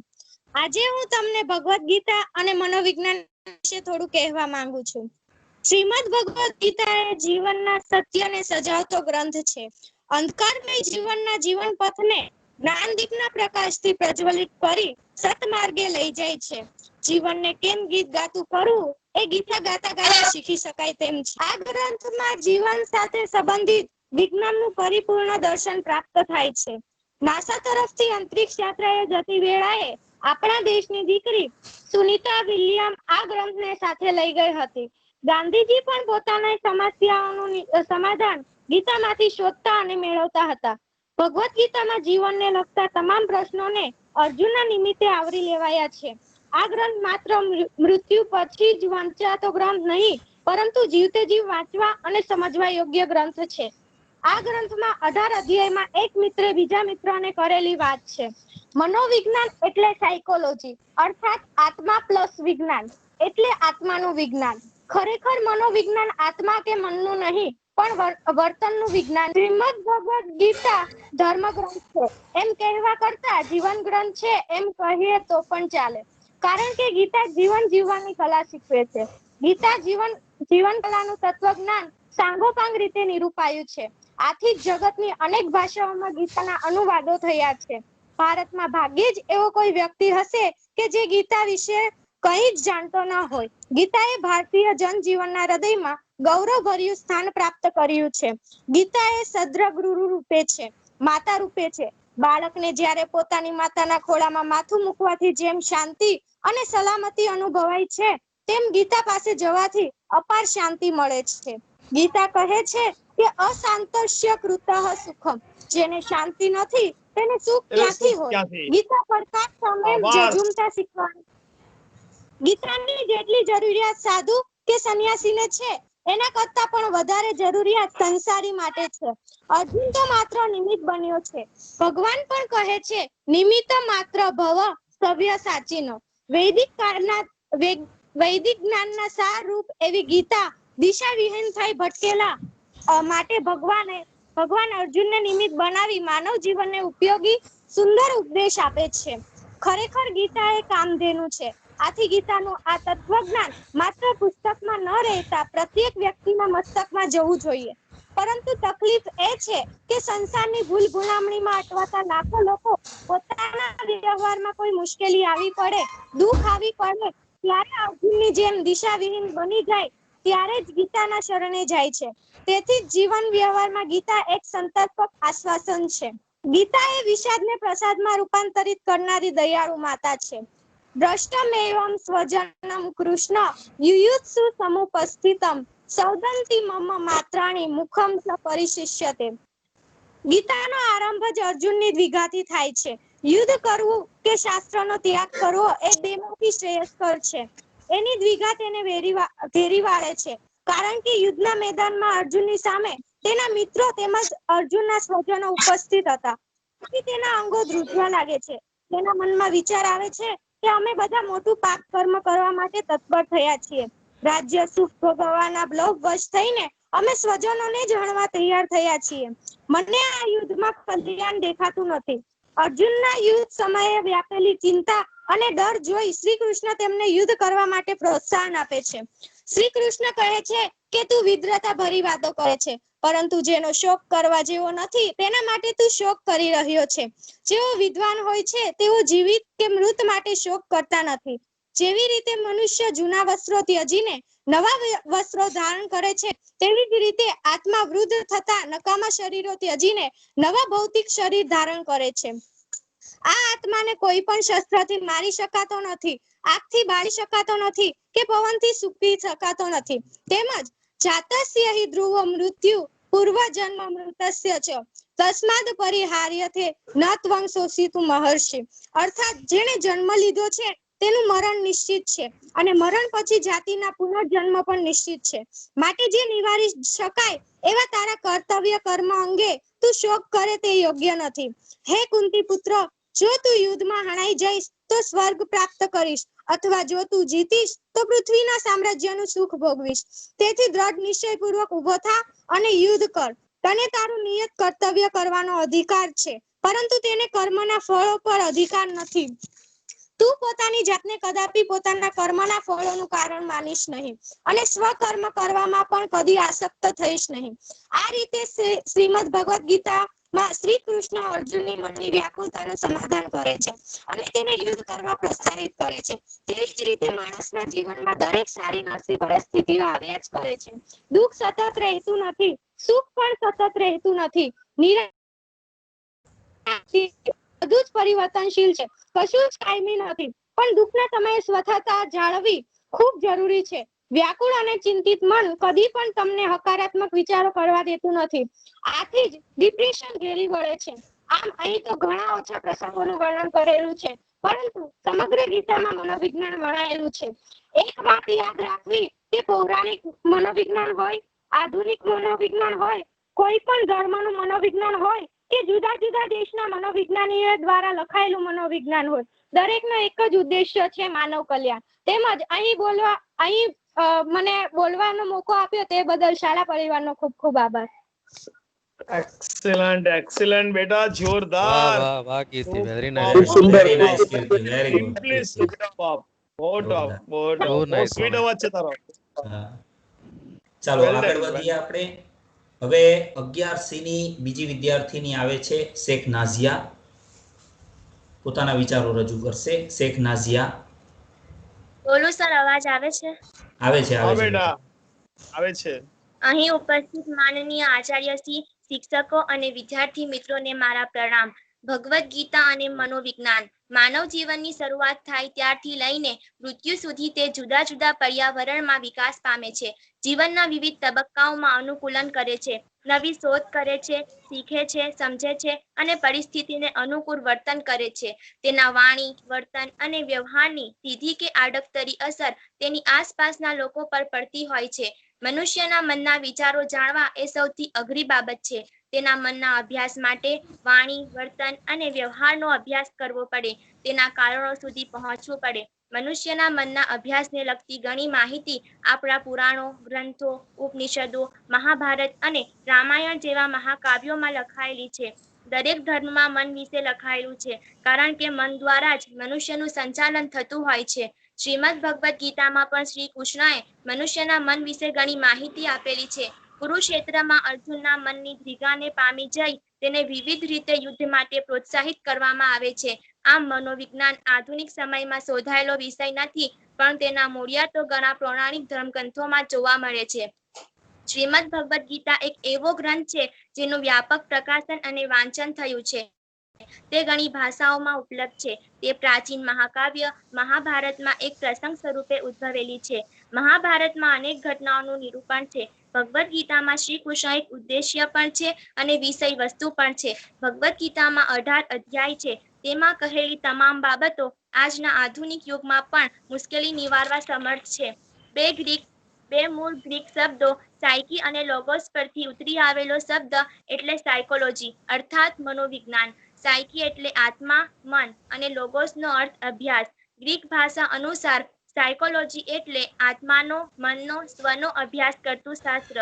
આજે હું તમને ભગવદ્ ગીતા અને મનોવિજ્ઞાન વિશે થોડું કહેવા માંગુ છું. શ્રીમદ ભગવદ્ ગીતા એ જીવનના સત્યને સજાવતો ગ્રંથ છે. અંધકારમય જીવનના જીવન પથને જ્ઞાનદીપના પ્રકાશથી પ્રજ્વલિત કરી સતમાર્ગે લઈ જાય છે. જીવનને કેમ ગીત ગાતું કરવું એ ગીતા ગાતા ગાતા શીખી શકાય તેમ છે. આ ગ્રંથમાં જીવન સાથે સંબંધિત વિજ્ઞાનનું પરિપૂર્ણ દર્શન પ્રાપ્ત થાય છે. નાસા તરફથી અંતરિક્ષ યાત્રાએ જતી વેળાએ આપણા દેશની દીકરી સુનીતા વિલિયમ આ ગ્રંથને સાથે લઈ ગઈ હતી. ગાંધીજી પણ પોતાના સમસ્યાઓનું સમાધાન ગીતામાંથી શોધતા અને મેળવતા હતા. ભગવદ્ ગીતામાં જીવનને લગતા તમામ પ્રશ્નોને અર્જુનના નિમિત્તે આવરી લેવાયા છે. આ ગ્રંથ માત્ર મૃત્યુ પછી જ વંચાતો ગ્રંથ નહીં, પરંતુ જીવતે જીવ વાંચવા અને સમજવા યોગ્ય ગ્રંથ છે. આ ગ્રંથમાં 18 અધ્યાયમાં એક મિત્રે બીજા મિત્રને કરેલી વાત છે. મનોવિજ્ઞાન એટલે સાયકોલોજી, અર્થાત આત્મા પ્લસ વિજ્ઞાન એટલે આત્માનું વિજ્ઞાન. ખરેખર મનોવિજ્ઞાન આત્મા કે મનનું નહીં, પણ વર્તનનું વિજ્ઞાન. શ્રીમદ ભગવદ્ ગીતા ધર્મ ગ્રંથ છે એમ કહેવા કરતા જીવન ગ્રંથ છે એમ કહીએ તો પણ ચાલે, કારણ કે ગીતા જીવન જીવવાની કલા શીખવે છે. ગીતા જીવન કલાનું તત્વજ્ઞાન સાંગોપાંગ રીતે નિરૂપાયું છે. આથી જ જગતની અનેક ભાષાઓમાં ગીતાના અનુવાદો થયા છે. ભારતમાં ભાગ્યે જ એવો કોઈ વ્યક્તિ હશે કે જે ગીતા વિશે કંઈ જ જાણતો ન હોય. ગીતાએ ભારતીય જનજીવનના હૃદયમાં ગૌરવભર્યું સ્થાન પ્રાપ્ત કર્યું છે. ગીતા એ સદ્ગુરુ રૂપે છે, માતા રૂપે છે. બાળકને જ્યારે પોતાની માતાના ખોળામાં માથું મૂકવાથી જેમ શાંતિ અને સલામતી અનુભવાય છે, તેમ ગીતા પાસે જવાથી અપાર શાંતિ મળે છે. ગીતા કહે છે કે અશાંતસ્ય કૃતઃ સુખમ, જેને શાંતિ નથી તેને સુખ ક્યાંથી હોય. ગીતા પડકાર સામે ઝઝૂમતા શીખવાનું. ગીતાની જેટલી જરૂરિયાત સાધુ કે સંન્યાસીને છે, એના કરતા પણ વધારે જરૂરિયાત સંસારી માટે છે. અર્જુન તો માત્ર નિમિત્ત બન્યો છે. ભગવાન પણ કહે છે નિમિત્ત માત્ર ભવ સવ્ય સાચીનો. વૈદિક જ્ઞાનના સાર રૂપ એવી ગીતા દિશાવિહીન થઈ ભટકેલા માટે ભગવાન અર્જુનને નિમિત્ત બનાવી માનવ જીવનને ઉપયોગી સુંદર ઉપદેશ આપે છે. ખરેખર ગીતા એ કામધેનુ છે. આથી ગીતાનું આ તત્વજ્ઞાન માત્ર પુસ્તકમાં ન રહેતા પ્રત્યેક વ્યક્તિના મસ્તકમાં જવું જોઈએ. પરંતુ તકલીફ એ છે કે સંસારની ભૂલ ગુલામણીમાં અટવાતા લાખો લોકો પોતાના વ્યવહારમાં કોઈ મુશ્કેલી આવી પડે, દુઃખ આવી પડે ત્યારે અર્જુનની જેમ દિશાવિહીન બની જાય ત્યારે જ ગીતાના શરણે જાય છે. તેથી જ જીવન વ્યવહારમાં ગીતા એક સંતર્પક આશ્વાસન છે. ગીતા એ વિષાદને પ્રસાદમાં રૂપાંતરિત કરનારી દયાળુ માતા છે. દ્રષ્ટમેવં સ્વજનમ કૃષ્ણ યુયુત્સુ સમુપસ્થિતમ સૌદંતી મમ માત્રાણી મુખમ સ પરિશિષ્યતે. ગીતાનો આરંભ જ અર્જુનની દ્વિઘાથી થાય છે. યુદ્ધ કરવું કે શાસ્ત્રનો ત્યાગ કરવો એ બેમાંથી શ્રેયસ્કર છે. એની દ્વિઘા તેને ઘેરી વાળે છે. કારણ કે યુદ્ધના મેદાનમાં અર્જુનની સામે તેના મિત્રો તેમજ અર્જુનના સ્વજનો ઉપસ્થિત હતા. તેના અંગો ધ્રુજવા લાગે છે. તેના મનમાં વિચાર આવે છે કે અમે બધા મોટું પાપ કર્મ કરવા માટે તત્પર થયા છીએ. રાજ્ય સુખ ભોગવવાના લોભવશ થઈને અમે સ્વજનોને જ હણવા તૈયાર થયા છીએ. મને આ યુદ્ધમાં કલ્યાણ દેખાતું નથી. અર્જુનના યુદ્ધ સમયે વ્યાપેલી ચિંતા અને ડર જોઈ શ્રી કૃષ્ણ તેમને યુદ્ધ કરવા માટે પ્રોત્સાહન આપે છે. શ્રી કૃષ્ણ કહે છે કે તું વિદ્રતા ભરી વાતો કરે છે, પરંતુ જેનો શોક કરવા જેવો નથી તેના માટે તું શોક કરી રહ્યો છે. જેઓ વિદ્વાન હોય છે તેઓ જીવિત કે મૃત માટે શોક કરતા નથી. જેવી રીતે મનુષ્ય જૂના વસ્ત્રો ત્યજીને નવા વસ્ત્રો ધારણ કરે છે, તેવી જ રીતે આત્મા વૃદ્ધ થતા નકામા શરીરો ત્યજીને નવા ભૌતિક શરીર ધારણ કરે છે. આ આત્માને કોઈ પણ શસ્ત્રથી મારી શકાતો નથી, આગથી બાળી શકાતો નથી કે પવનથી સૂકવી શકાતો નથી. તેમજ જાતસ્ય હિ ધ્રુવો મૃત્યુ પૂર્વજન્મ મૃતસ્ય ચ તસ્માદ પરિહાર્યથે ન ત્વં શોષિતું મહર્ષિ. અર્થાત જેણે જન્મ લીધો છે તેનું મરણ નિશ્ચિત છે અને મરણ પછી જાતિના પુનર્જન્મ પણ નિશ્ચિત છે. માટે જે નિવારી શકાય એવા તારા કર્તવ્ય કર્મ અંગે તું શોક કરે તે યોગ્ય નથી. હે કુંતી પુત્ર, જો તું યુદ્ધમાં હણાઈ જઈશ તો સ્વર્ગ પ્રાપ્ત કરીશ, અથવા જો તું જીતીશ તો પૃથ્વીના સામ્રાજ્યનું સુખ ભોગવીશ. તેથી દ્રઢ નિશ્ચયપૂર્વક ઊભો થા અને યુદ્ધ કર. તને તારું નિયત કર્તવ્ય કરવાનો અધિકાર છે, પરંતુ તેને કર્મના ફળો પર અધિકાર નથી. તું પોતાની જાતને કદાપી પોતાના કર્મના ફળોનું કારણ માનીશ નહીં અને સ્વકર્મ કરવામાં પણ કદી આસક્ત થઈશ નહીં. આ રીતે શ્રીમદ ભગવદ ગીતામાં શ્રી કૃષ્ણ અર્જુનની મનની વ્યાકુળતાનું સમાધાન કરે છે અને તેને યુદ્ધ કરવા પ્રોત્સાહિત કરે છે. તેવી જ રીતે માણસના જીવનમાં દરેક સારી નસીબ પરિસ્થિતિઓ આવ્યા જ કરે છે. દુઃખ સતત રહેતું નથી, સુખ પણ સતત રહેતું નથી. બધું જ પરિવર્તનશીલ છે, કશું જ કાયમી નથી. પણ દુઃખના સમયે સ્વસ્થતા જાળવવી ખૂબ જરૂરી છે. વ્યાકુળ અને ચિંતિત મન કદી પણ તમને હકારાત્મક વિચારો કરવા દેતું નથી. આથી જ ડિપ્રેશન ઘેરી વળે છે. આમ અહીં તો ઘણા ઓછા પ્રસંગોનું વર્ણન કરેલું છે, પરંતુ સમગ્ર ગીતામાં મનોવિજ્ઞાન વર્ણવેલું છે. એક વાત યાદ રાખવી કે પૌરાણિક મનોવિજ્ઞાન હોય, આધુનિક મનોવિજ્ઞાન હોય, કોઈ પણ ધર્મનું મનોવિજ્ઞાન હોય કે જુદા જુદા દેશના મનોવિજ્ઞાનીઓ દ્વારા લખાયેલું મનોવિજ્ઞાન હોય, દરેકનો એક જ ઉદ્દેશ્ય છે માનવ કલ્યાણ. તેમજ અહીં મને બોલવાનો મોકો આપ્યો તે બદલ શાળા પરિવારનો ખૂબ ખૂબ આભાર. એક્સેલન્ટ બેટા, વાહ જોરદાર. વાહ વાહ કીર્તિ, વેરી ખૂબ નાઇસ. સુંદર. વેરી નાઇસ કીર્તિ, વેરી ગુડ. Simply sweet બાપ. બહુ top, બહુ top. બહુ બહુ nice, sweet બહુ અવાજ છે તારો. ચાલો Well done, આગળ વધીએ આપણે. હવે 11C ની બીજી વિદ્યાર્થીની આવે છે શેખ નાઝિયા. પોતાના વિચારો રજૂ કરશે શેખ નાઝિયા. બોલું સર, અવાજ આવે છે? આવે છે, હા આવે છે. બેટા, આવે છે. અહીં ઉપસ્થિત માનનીય આચાર્યશ્રી, શિક્ષકો અને વિદ્યાર્થી મિત્રોને મારા પ્રણામ. ભગવદ્ ગીતા અને મનોવિજ્ઞાન. માનવ જીવનની શરૂઆત થાય ત્યારથી લઈને મૃત્યુ સુધી તે જુદા જુદા પર્યાવરણમાં વિકાસ પામે છે. જીવનના વિવિધ તબક્કાઓમાં અનુકૂલન કરે છે, નવી શોધ કરે છે, શીખે છે, સમજે છે અને પરિસ્થિતિને અનુકૂળ વર્તન કરે છે. તેના વાણી, વર્તન અને વ્યવહારની સીધી કે આડકતરી અસર તેની આસપાસના લોકો પર પડતી હોય છે. મનુષ્યના મનના વિચારો જાણવા એ સૌથી અઘરી બાબત છે. તેના મનના અભ્યાસ માટે વાણી, વર્તન અને વ્યવહારનો અભ્યાસ કરવો પડે. તેના કારણો સુધી પહોંચવું પડે. મનુષ્યના મનના અભ્યાસને લગતી ઘણી માહિતી આપણા પુરાણો, ગ્રંથો, ઉપનિષદો, મહાભારત અને રામાયણ જેવા મહાકાવ્યોમાં લખાયેલી છે. દરેક ધર્મમાં મન વિશે લખાયેલું છે, કારણ કે મન દ્વારા જ મનુષ્યનું સંચાલન થતું હોય છે. શ્રીમદ ભગવદ્ ગીતામાં પણ શ્રી કૃષ્ણએ મનુષ્યના મન વિશે ઘણી માહિતી આપેલી છે. કુરુક્ષેત્રમાં અર્જુનના મનની ધ્રિગાને પામી જઈ તેને વિવિધ રીતે યુદ્ધ માટે પ્રોત્સાહિત કરવામાં આવે છે. આમ મનોવિજ્ઞાન આધુનિક સમયમાં શોધાયેલો વિષય નથી, પણ તેના મૂળિયા તો ઘણા પૌરાણિક ધર્મગ્રંથોમાં જોવા મળે છે. શ્રીમદ ભગવદ્ ગીતા એક એવો ગ્રંથ છે જેનું વ્યાપક પ્રકાશન અને વાંચન થયું છે. તે ઘણી ભાષાઓમાં ઉપલબ્ધ છે. તે પ્રાચીન મહાકાવ્ય મહાભારતમાં એક પ્રસંગ સ્વરૂપે ઉદ્ભવેલી છે. મહાભારતમાં અનેક ઘટનાઓનું નિરૂપણ છે. ભગવદ્ ગીતામાં શ્રી કૃષ્ણ એક ઉદ્દેશ્ય પણ છે અને વિષય વસ્તુ પણ છે. ભગવદ્ ગીતામાં 18 અધ્યાય છે. તેમાં કહેલી તમામ બાબતો આજના આધુનિક યુગમાં પણ મુશ્કેલી નિવારવા સમર્થ છે. બે મૂળ ગ્રીક શબ્દો સાયકી અને લોગોસ પરથી ઉતરી આવેલો શબ્દ એટલે સાયકોલોજી અર્થાત મનોવિજ્ઞાન. સાયકી એટલે આત્મા, મન અને લોગોસનો અર્થ અભ્યાસ. ગ્રીક ભાષા અનુસાર સાયકોલોજી એટલે આત્માનો, મનનો, સ્વનો અભ્યાસ કરતું શાસ્ત્ર.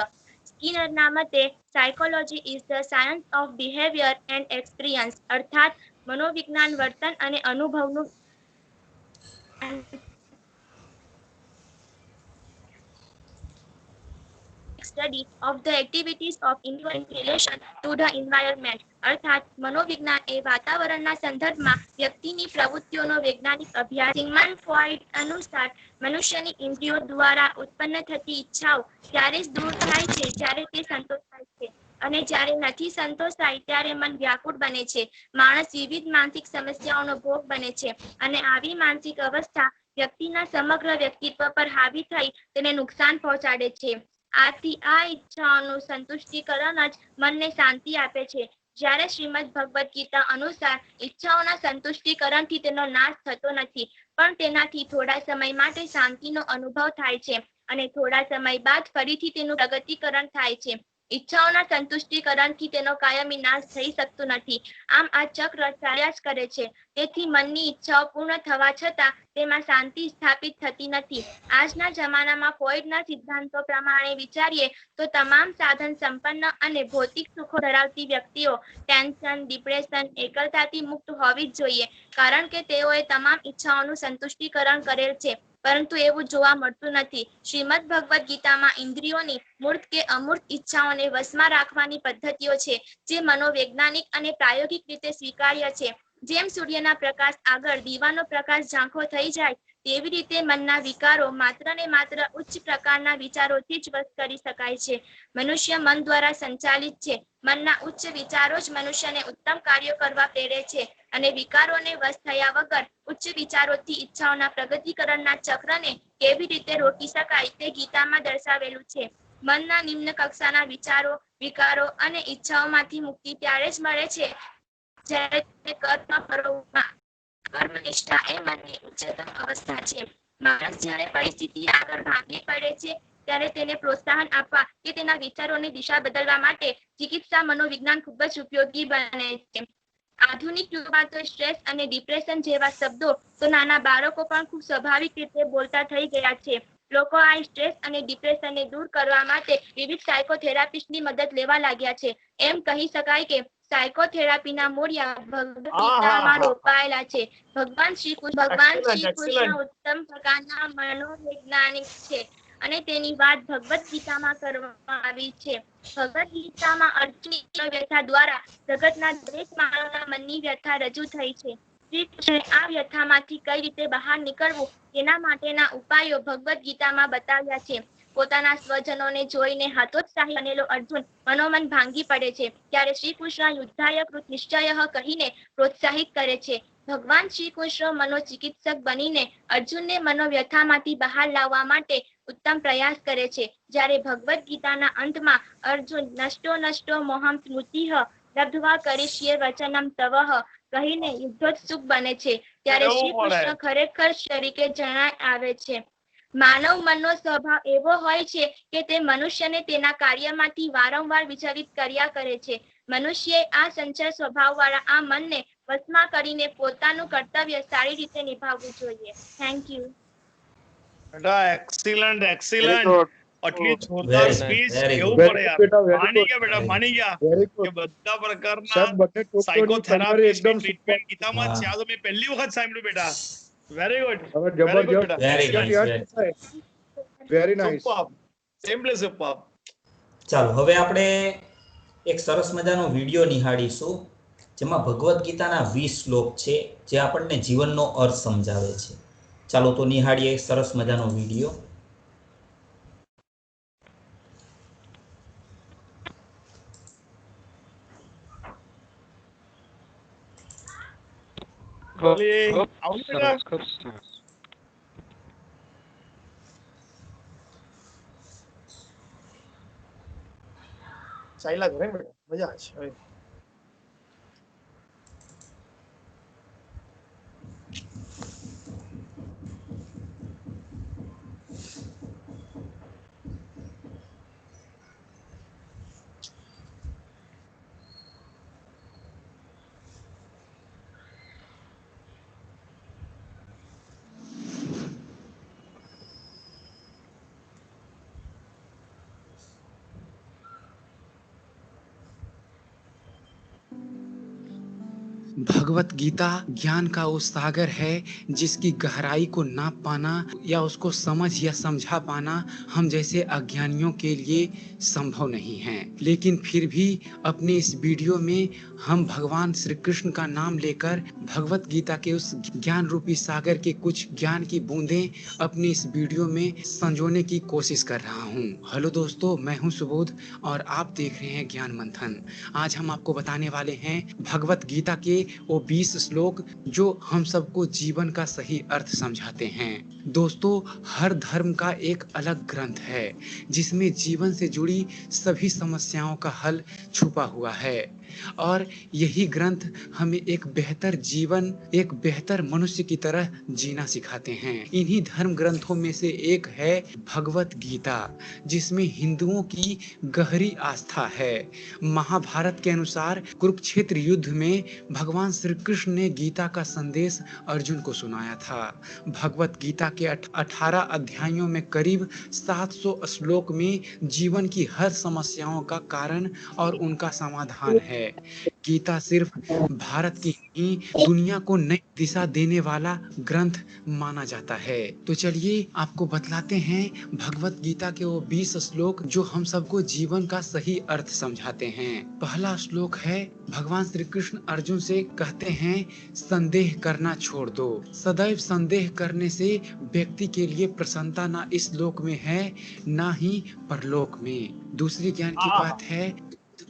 સ્કિનરના મતે psychology is the science of behaviour and experience અર્થાત મનોવિજ્ઞાન વર્તન અને અનુભવનું study of the activities of individual in relation to the environment અર્થાત મનોવિજ્ઞાન એ વાતાવરણના સંદર્ભમાં વ્યક્તિની પ્રવૃત્તિઓનો વૈજ્ઞાનિક અભ્યાસ. સિગમન્ડ ફ્રોઈડ અનુસાર મનુષ્યની ઇન્દ્રિયો દ્વારા ઉત્પન્ન થતી ઈચ્છાઓ ત્યારે જ દૂર થાય છે જ્યારે તે સંતોષાય છે, અને જ્યારે નથી સંતોષાય ત્યારે મન વ્યાકુળ બને છે. માણસ વિવિધ માનસિક સમસ્યાઓનો ભોગ બને છે અને આવી માનસિક અવસ્થા વ્યક્તિના સમગ્ર વ્યક્તિત્વ પર હાવી થઈ તેને નુકસાન પહોંચાડે છે. આથી આ ઈચ્છાઓનું સંતુષ્ટીકરણ જ મનને શાંતિ આપે છે. જ્યારે શ્રીમદ ભગવદ્ ગીતા અનુસાર ઈચ્છાઓના સંતુષ્ટીકરણથી તેનો નાશ થતો નથી, પણ તેનાથી થોડા સમય માટે શાંતિનો અનુભવ થાય છે અને થોડા સમય બાદ ફરીથી તેનું પ્રગટીકરણ થાય છે. ઈચ્છાઓના સંતુષ્ટીકરણથી તેનો કાયમી નાશ થઈ શકતો નથી. આમ આ ચક્ર ચાલ્યા જ કરે છે. તેથી મનની ઈચ્છાઓ પૂર્ણ થવા છતાં તેમાં શાંતિ સ્થાપિત થતી નથી. આજના જમાનામાં ફ્રોઈડના સિદ્ધાંતો પ્રમાણે વિચારીએ તો તમામ સાધન સંપન્ન અને ભૌતિક સુખો ધરાવતી વ્યક્તિઓ ટેન્શન, ડિપ્રેશન, એકલતાથી મુક્ત હોવી જ જોઈએ, કારણ કે તેઓએ તમામ ઈચ્છાઓનું સંતુષ્ટીકરણ કરેલ છે. પરંતુ એવું જોવા મળતું નથી. શ્રીમદ ભગવદ્ ગીતામાં ઇન્દ્રિયોની મૂર્ત કે અમૂર્ત ઈચ્છાઓને વશમાં રાખવાની પદ્ધતિઓ છે જે મનોવૈજ્ઞાનિક અને પ્રાયોગિક રીતે સ્વીકાર્ય છે. જેમ સૂર્યના પ્રકાશ આગળ દીવાનો પ્રકાશ ઝાંખો થઈ જાય તેવી રીતે મનના વિકારો માત્ર ને માત્ર ઉચ્ચ પ્રકારના વિચારોથી જ વશ કરી શકાય છે. મનુષ્ય મન દ્વારા સંચાલિત છે. મનના ઉચ્ચ વિચારો જ મનુષ્યને ઉત્તમ કાર્યો કરવા પ્રેરે છે અને વિકારોને વશ થયા વગર ઉચ્ચ વિચારોથી ઈચ્છાઓના પ્રગટીકરણના ચક્રને કેવી રીતે રોકી શકાય તે ગીતામાં દર્શાવેલું છે. મનના નિમ્ન કક્ષાના વિચારો, વિકારો અને ઈચ્છાઓમાંથી મુક્તિ ત્યારે જ મળે છે જ્યારે તે કર્મનિષ્ઠા એ મનની ઉચ્ચતમ અવસ્થા છે. માણસ જ્યારે પરિસ્થિતિ આગળ ભાંગી પડે છે ત્યારે તેને પ્રોત્સાહન આપવા કે તેના વિચારોની દિશા બદલવા માટે ચિકિત્સા મનોવિજ્ઞાન ખૂબ જ ઉપયોગી બને છે. આધુનિક યુગમાં તો સ્ટ્રેસ અને ડિપ્રેશન જેવા શબ્દો તો નાના બાળકો પણ ખૂબ સ્વાભાવિક રીતે બોલતા થઈ ગયા છે. લોકો આ સ્ટ્રેસ અને ડિપ્રેશનને દૂર કરવા માટે વિવિધ સાયકોથેરાપિસ્ટની મદદ લેવા લાગ્યા છે. એમ કહી શકાય કે સાયકોથેરાપીના મૂળિયા ભગવદ્ ગીતામાં રોપાયેલા છે. ભગવાન શ્રી કૃષ્ણ ઉત્તમ પ્રકારના મનોવૈજ્ઞાનિક છે અને તેની વાત ભગવદ્ ગીતામાં કરવામાં આવી છે. ભગવદ્ ગીતામાં અર્જુનની વ્યથા દ્વારા જગતના દરેક માનવના મનની વ્યથા રજૂ થઈ છે. શ્રી કૃષ્ણે આ વ્યથામાંથી કઈ રીતે બહાર નીકળવું તેના માટેના ઉપાયો ભગવદ્ ગીતામાં બતાવ્યા છે. પોતાના સ્વજનોને જોઈને હતોત્સાહી બનેલો અર્જુન મનોમન ભાંગી પડે છે ત્યારે શ્રી કૃષ્ણ યુદ્ધાય કૃત નિશ્ચય કહીને પ્રોત્સાહિત કરે છે. ભગવાન શ્રી કૃષ્ણ મનોચિકિત્સક બનીને અર્જુનને મનોવ્યથામાંથી બહાર લાવવા માટે ઉત્તમ પ્રયાસ કરે છે. જ્યારે ભગવદ્ ગીતાના અંતમાં અર્જુન નષ્ટો મોહમ સ્મૃતિઃ લબ્ધ્વા કરિષ્યે વચનમ તવઃ કહીને યુદ્ધોત્સુક બને છે ત્યારે શ્રી કૃષ્ણ ખરેખર તરીકે જણાય આવે છે. માનવ મનનો સ્વભાવ એવો હોય છે કે તે મનુષ્યને તેના કાર્યમાંથી વારંવાર વિચલિત કર્યા કરે છે. મનુષ્યએ આ ચંચળ સ્વભાવવાળા આ મનને વશમાં કરીને પોતાનું કર્તવ્ય સારી રીતે નિભાવવું જોઈએ. Thank you. બેટા એક્સિલન્ટ વેરી એક્સિલન્ટ. ગુડ, આટલી જોરદાર Very nice, સ્પીચ very કેવું good. પડે યાર. બેટા વેરી માની ગુડ, ગયા બેટા, માની ગયા વેરી કે ગુડ. બધા પ્રકારના સાહેબ બંને ટોપીઓની સાયકોથેરાપિસ્ટની એકદમ ટ્રીટમેન્ટ ગીતામાં હા. છે. આ તો મેં પહેલી વખત સાંભળ્યું બેટા. વેરી ગુડ, હવે વેરી ગુડ જબરજસ્ત. બેટા. Very nice, very nice. Super. Simply super. ચાલો હવે આપણે એક સરસ મજાનો વિડીયો નિહાળીશું જેમાં ભગવદ્ ગીતાના 20 શ્લોક છે જે આપણને જીવનનો અર્થ સમજાવે છે. ચાલો તો નિહાળીએ સરસ મજાનો વિડીયો. આવું બેટા. ચાલ્યા કરે બેટા, મજા આવે છે. भगवत गीता ज्ञान का वो सागर है जिसकी गहराई को नाप पाना या उसको समझ या समझा पाना हम जैसे अज्ञानियों के लिए संभव नहीं है। लेकिन फिर भी अपने इस वीडियो में हम भगवान श्री कृष्ण का नाम लेकर भगवत गीता के उस ज्ञान रूपी सागर के कुछ ज्ञान की बूंदें अपनी इस वीडियो में संजोने की कोशिश कर रहा हूँ। हेलो दोस्तों, मैं हूँ सुबोध और आप देख रहे हैं ज्ञान मंथन। आज हम आपको बताने वाले हैं भगवत गीता के वो 20 श्लोक जो हम सबको जीवन का सही अर्थ समझाते हैं। दोस्तों, हर धर्म का एक अलग ग्रंथ है जिसमें जीवन से जुड़ी सभी समस्याओं का हल छुपा हुआ है और यही ग्रंथ हमें एक बेहतर जीवन, एक बेहतर मनुष्य की तरह जीना सिखाते हैं। इन्हीं धर्म ग्रंथों में से एक है भगवत गीता, जिसमें हिंदुओं की गहरी आस्था है। महाभारत के अनुसार कुरुक्षेत्र युद्ध में भगवान श्री कृष्ण ने गीता का संदेश अर्जुन को सुनाया था। भगवत गीता के 18 अध्यायों में करीब 700 श्लोक में जीवन की हर समस्याओं का कारण और उनका समाधान है। गीता सिर्फ भारत की नहीं, दुनिया को नई दिशा देने वाला ग्रंथ माना जाता है। तो चलिए आपको बतलाते हैं भगवत गीता के वो 20 श्लोक जो हम सबको जीवन का सही अर्थ समझाते हैं। पहला श्लोक है, भगवान श्री कृष्ण अर्जुन से कहते हैं, संदेह करना छोड़ दो। सदैव संदेह करने से व्यक्ति के लिए प्रसन्नता ना इस लोक में है ना ही परलोक में। दूसरी ज्ञान की बात है,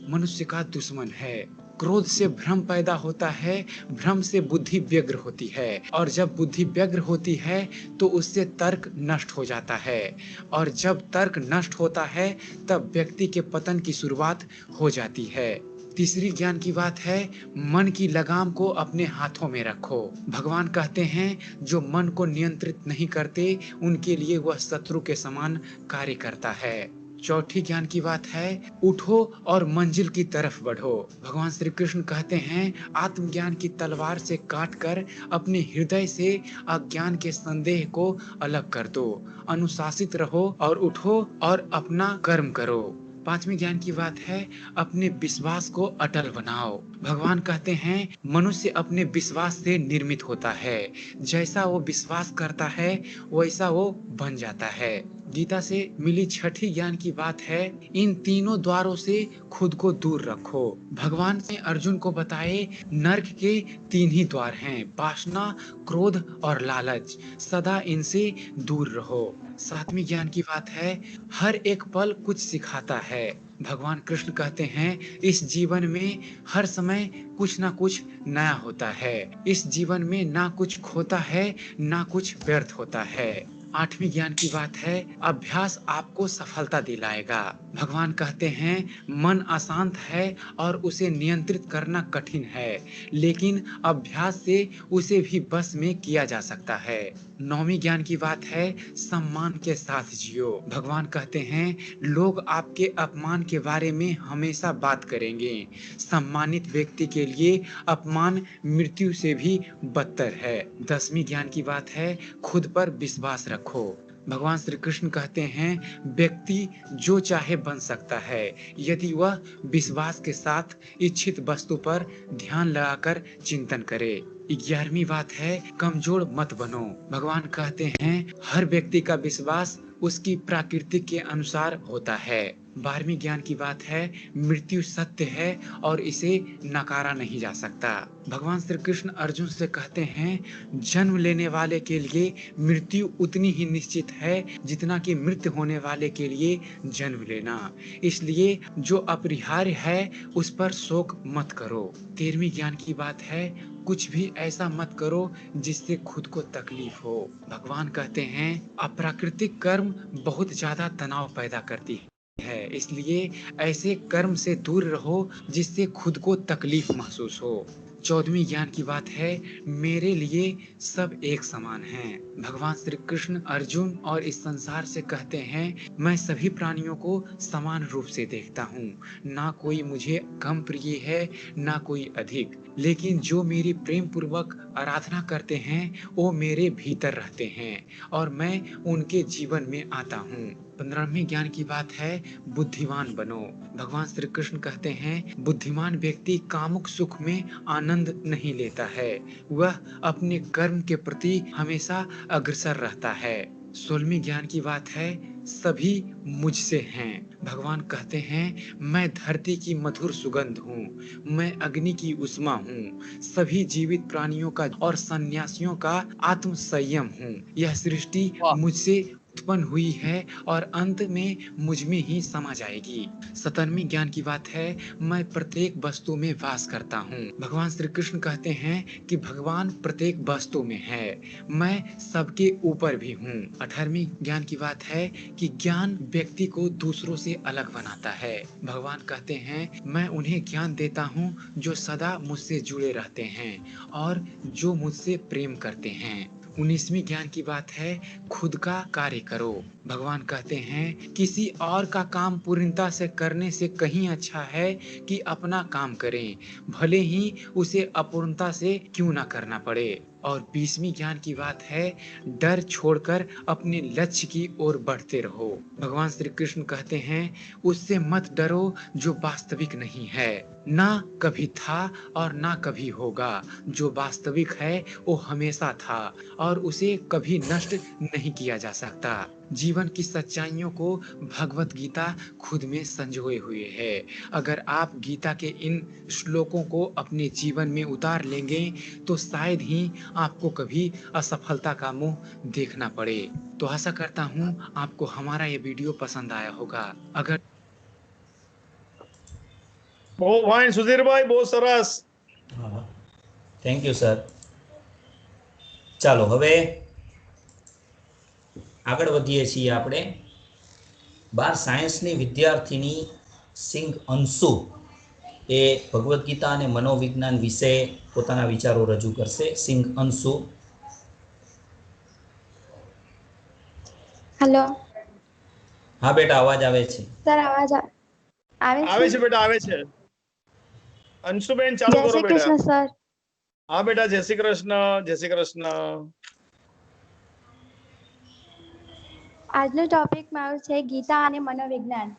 मनुष्य का दुश्मन है। क्रोध से भ्रम पैदा होता है, भ्रम से बुद्धि व्यग्र होती है और जब बुद्धि व्यग्र होती है तो उससे तर्क नष्ट हो जाता है और जब तर्क नष्ट होता है तब व्यक्ति के पतन की शुरुआत हो जाती है। तीसरी ज्ञान की बात है, मन की लगाम को अपने हाथों में रखो। भगवान कहते हैं, जो मन को नियंत्रित नहीं करते उनके लिए वह शत्रु के समान कार्य करता है। चौथी ज्ञान की बात है, उठो और मंजिल की तरफ बढ़ो। भगवान श्री कृष्ण कहते हैं, आत्मज्ञान की तलवार से काटकर अपने हृदय से अज्ञान के संदेह को अलग कर दो। अनुशासित रहो और उठो और अपना कर्म करो। पांचवी ज्ञान की बात है, अपने विश्वास को अटल बनाओ। भगवान कहते हैं, मनुष्य अपने विश्वास से निर्मित होता है। जैसा वो विश्वास करता है वैसा वो बन जाता है। गीता से मिली छठी ज्ञान की बात है, इन तीनों द्वारों से खुद को दूर रखो। भगवान ने अर्जुन को बताए, नर्क के 3 ही द्वार हैं, वासना, क्रोध और लालच। सदा इनसे दूर रहो। सातवीं ज्ञान की बात है, हर एक पल कुछ सिखाता है। भगवान कृष्ण कहते हैं, इस जीवन में हर समय कुछ ना कुछ नया होता है। इस जीवन में ना कुछ खोता है ना कुछ व्यर्थ होता है। आठवीं ज्ञान की बात है, अभ्यास आपको सफलता दिलाएगा। भगवान कहते हैं मन अशांत है और उसे नियंत्रित करना कठिन है, लेकिन अभ्यास से उसे भी बस में किया जा सकता है। 9वीं ज्ञान की बात है सम्मान के साथ जियो। भगवान कहते हैं लोग आपके अपमान के बारे में हमेशा बात करेंगे। सम्मानित व्यक्ति के लिए अपमान मृत्यु से भी बदतर है। 10वीं ज्ञान की बात है खुद पर विश्वास रखो। भगवान श्री कृष्ण कहते हैं व्यक्ति जो चाहे बन सकता है यदि वह विश्वास के साथ इच्छित वस्तु पर ध्यान लगाकर चिंतन करे। 11वीं बात है कमजोर मत बनो। भगवान कहते हैं हर व्यक्ति का विश्वास उसकी प्रकृति के अनुसार होता है। 12वीं ज्ञान की बात है मृत्यु सत्य है और इसे नकारा नहीं जा सकता। भगवान श्री कृष्ण अर्जुन से कहते हैं जन्म लेने वाले के लिए मृत्यु उतनी ही निश्चित है जितना कि मृत्यु होने वाले के लिए जन्म लेना, इसलिए जो अपरिहार्य है उस पर शोक मत करो। 13वीं ज्ञान की बात है कुछ भी ऐसा मत करो जिससे खुद को तकलीफ हो। भगवान कहते हैं अप्राकृतिक कर्म बहुत ज्यादा तनाव पैदा करती है, इसलिए ऐसे कर्म से दूर रहो जिससे खुद को तकलीफ महसूस हो। 14वीं ज्ञान की बात है मेरे लिए सब एक समान हैं। भगवान श्री कृष्ण अर्जुन और इस संसार से कहते हैं मैं सभी प्राणियों को समान रूप से देखता हूँ, ना कोई मुझे कम प्रिय है ना कोई अधिक, लेकिन जो मेरी प्रेम पूर्वक आराधना करते हैं वो मेरे भीतर रहते हैं और मैं उनके जीवन में आता हूँ। 15वीं ज्ञान की बात है बुद्धिमान बनो। भगवान श्री कृष्ण कहते हैं बुद्धिमान व्यक्ति कामुक सुख में आनंद नहीं लेता है, वह अपने कर्म के प्रति हमेशा अग्रसर रहता है। 16वीं ज्ञान की बात है सभी मुझसे हैं। भगवान कहते हैं मैं धरती की मधुर सुगंध हूँ, मैं अग्नि की उष्मा हूँ, सभी जीवित प्राणियों का और सन्यासियों का आत्म संयम हूँ। यह सृष्टि मुझसे उत्पन्न हुई है और अंत में मुझ में ही समा जाएगी। 17वीं ज्ञान की बात है मैं प्रत्येक वस्तु में वास करता हूँ। भगवान श्री कृष्ण कहते हैं कि भगवान प्रत्येक वस्तु में है, मैं सबके ऊपर भी हूँ। 18वीं ज्ञान की बात है कि ज्ञान व्यक्ति को दूसरों से अलग बनाता है। भगवान कहते हैं मैं उन्हें ज्ञान देता हूँ जो सदा मुझसे जुड़े रहते हैं और जो मुझसे प्रेम करते हैं। 19वीं ज्ञान की बात है खुद का कार्य करो। भगवान कहते हैं किसी और का काम पूर्णता से करने से कहीं अच्छा है कि अपना काम करें, भले ही उसे अपूर्णता से क्यों ना करना पड़े। और 20वीं ज्ञान की बात है डर छोड़कर अपने लक्ष्य की ओर बढ़ते रहो। भगवान श्री कृष्ण कहते हैं उससे मत डरो जो वास्तविक नहीं है, ना कभी था और ना कभी होगा। जो वास्तविक है वो हमेशा था और उसे कभी नष्ट नहीं किया जा सकता। जीवन की सच्चाइयों को भगवत गीता खुद में संजोए हुए है। अगर आप गीता के इन श्लोकों को अपने जीवन में उतार लेंगे तो शायद ही आपको कभी असफलता का मुंह देखना पड़े। तो आशा करता हूँ आपको हमारा ये वीडियो पसंद आया होगा। अगर બહુ ફાઇન સુધીરભાઈ, બહુ સરસ. Thank you sir. ચાલો હવે આગળ વધીએ છીએ આપણે. 12 સાયન્સની વિદ્યાર્થીની સિંઘ અંશુ એ ભગવદ્ ગીતા અને મનોવિજ્ઞાન વિશે પોતાના વિચારો રજૂ કરશે. સિંઘ અંશુ. હેલો હા બેટા, અવાજ આવે છે. સર, આવાજ આવે આવે છે? છે બેટા, આવે છે. અંશુબેન ચાલુ જય કરો શ્રી બેટા. કૃષ્ણ સર. હા બેટા, જય શ્રી કૃષ્ણ, જય શ્રી કૃષ્ણ. આજનો ટોપિક મારો છે ગીતા અને મનોવિજ્ઞાન.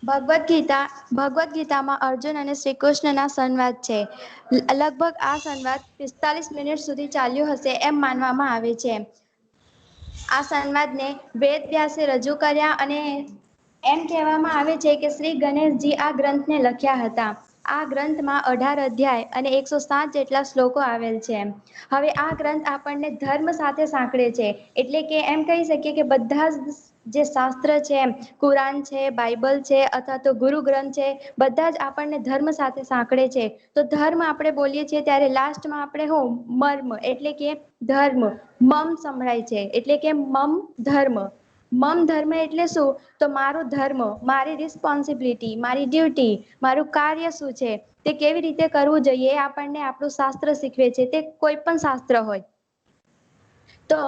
ભગવદ્ ગીતામાં અર્જુન અને શ્રી કૃષ્ણના સંવાદ છે. લગભગ આ સંવાદ 45 મિનિટ સુધી ચાલ્યો હશે એમ માનવામાં આવે છે. આ સંવાદને વેદ વ્યાસે રજૂ કર્યા અને એમ કહેવામાં આવે છે કે શ્રી ગણેશજી આ ગ્રંથને લખ્યા હતા. આ ગ્રંથમાં 18 અધ્યાય અને 107 જેટલા શ્લોકો આવેલ છે. હવે આ ગ્રંથ આપણને ધર્મ સાથે સાંકળે છે, એટલે કે એમ કહી શકીએ કે બધા જે શાસ્ત્ર છે, કુરાન છે, બાઇબલ છે અથવા તો ગુરુ ગ્રંથ છે, બધા જ આપણને ધર્મ સાથે સાંકળે છે. તો ધર્મ આપણે બોલીએ છીએ ત્યારે લાસ્ટમાં આપણે મર્મ એટલે કે ધર્મ મમ સંભળાય છે, એટલે કે મમ ધર્મ. મમ ધર્મ એટલે શું? તો મારું ધર્મ, મારી રિસ્પોન્સિબિલિટી, મારી ડ્યુટી, મારું કાર્ય શું છે, તે કેવી રીતે કરવું જોઈએ એ આપણને આપણું શાસ્ત્ર શીખવે છે, તે કોઈ પણ શાસ્ત્ર હોય. તો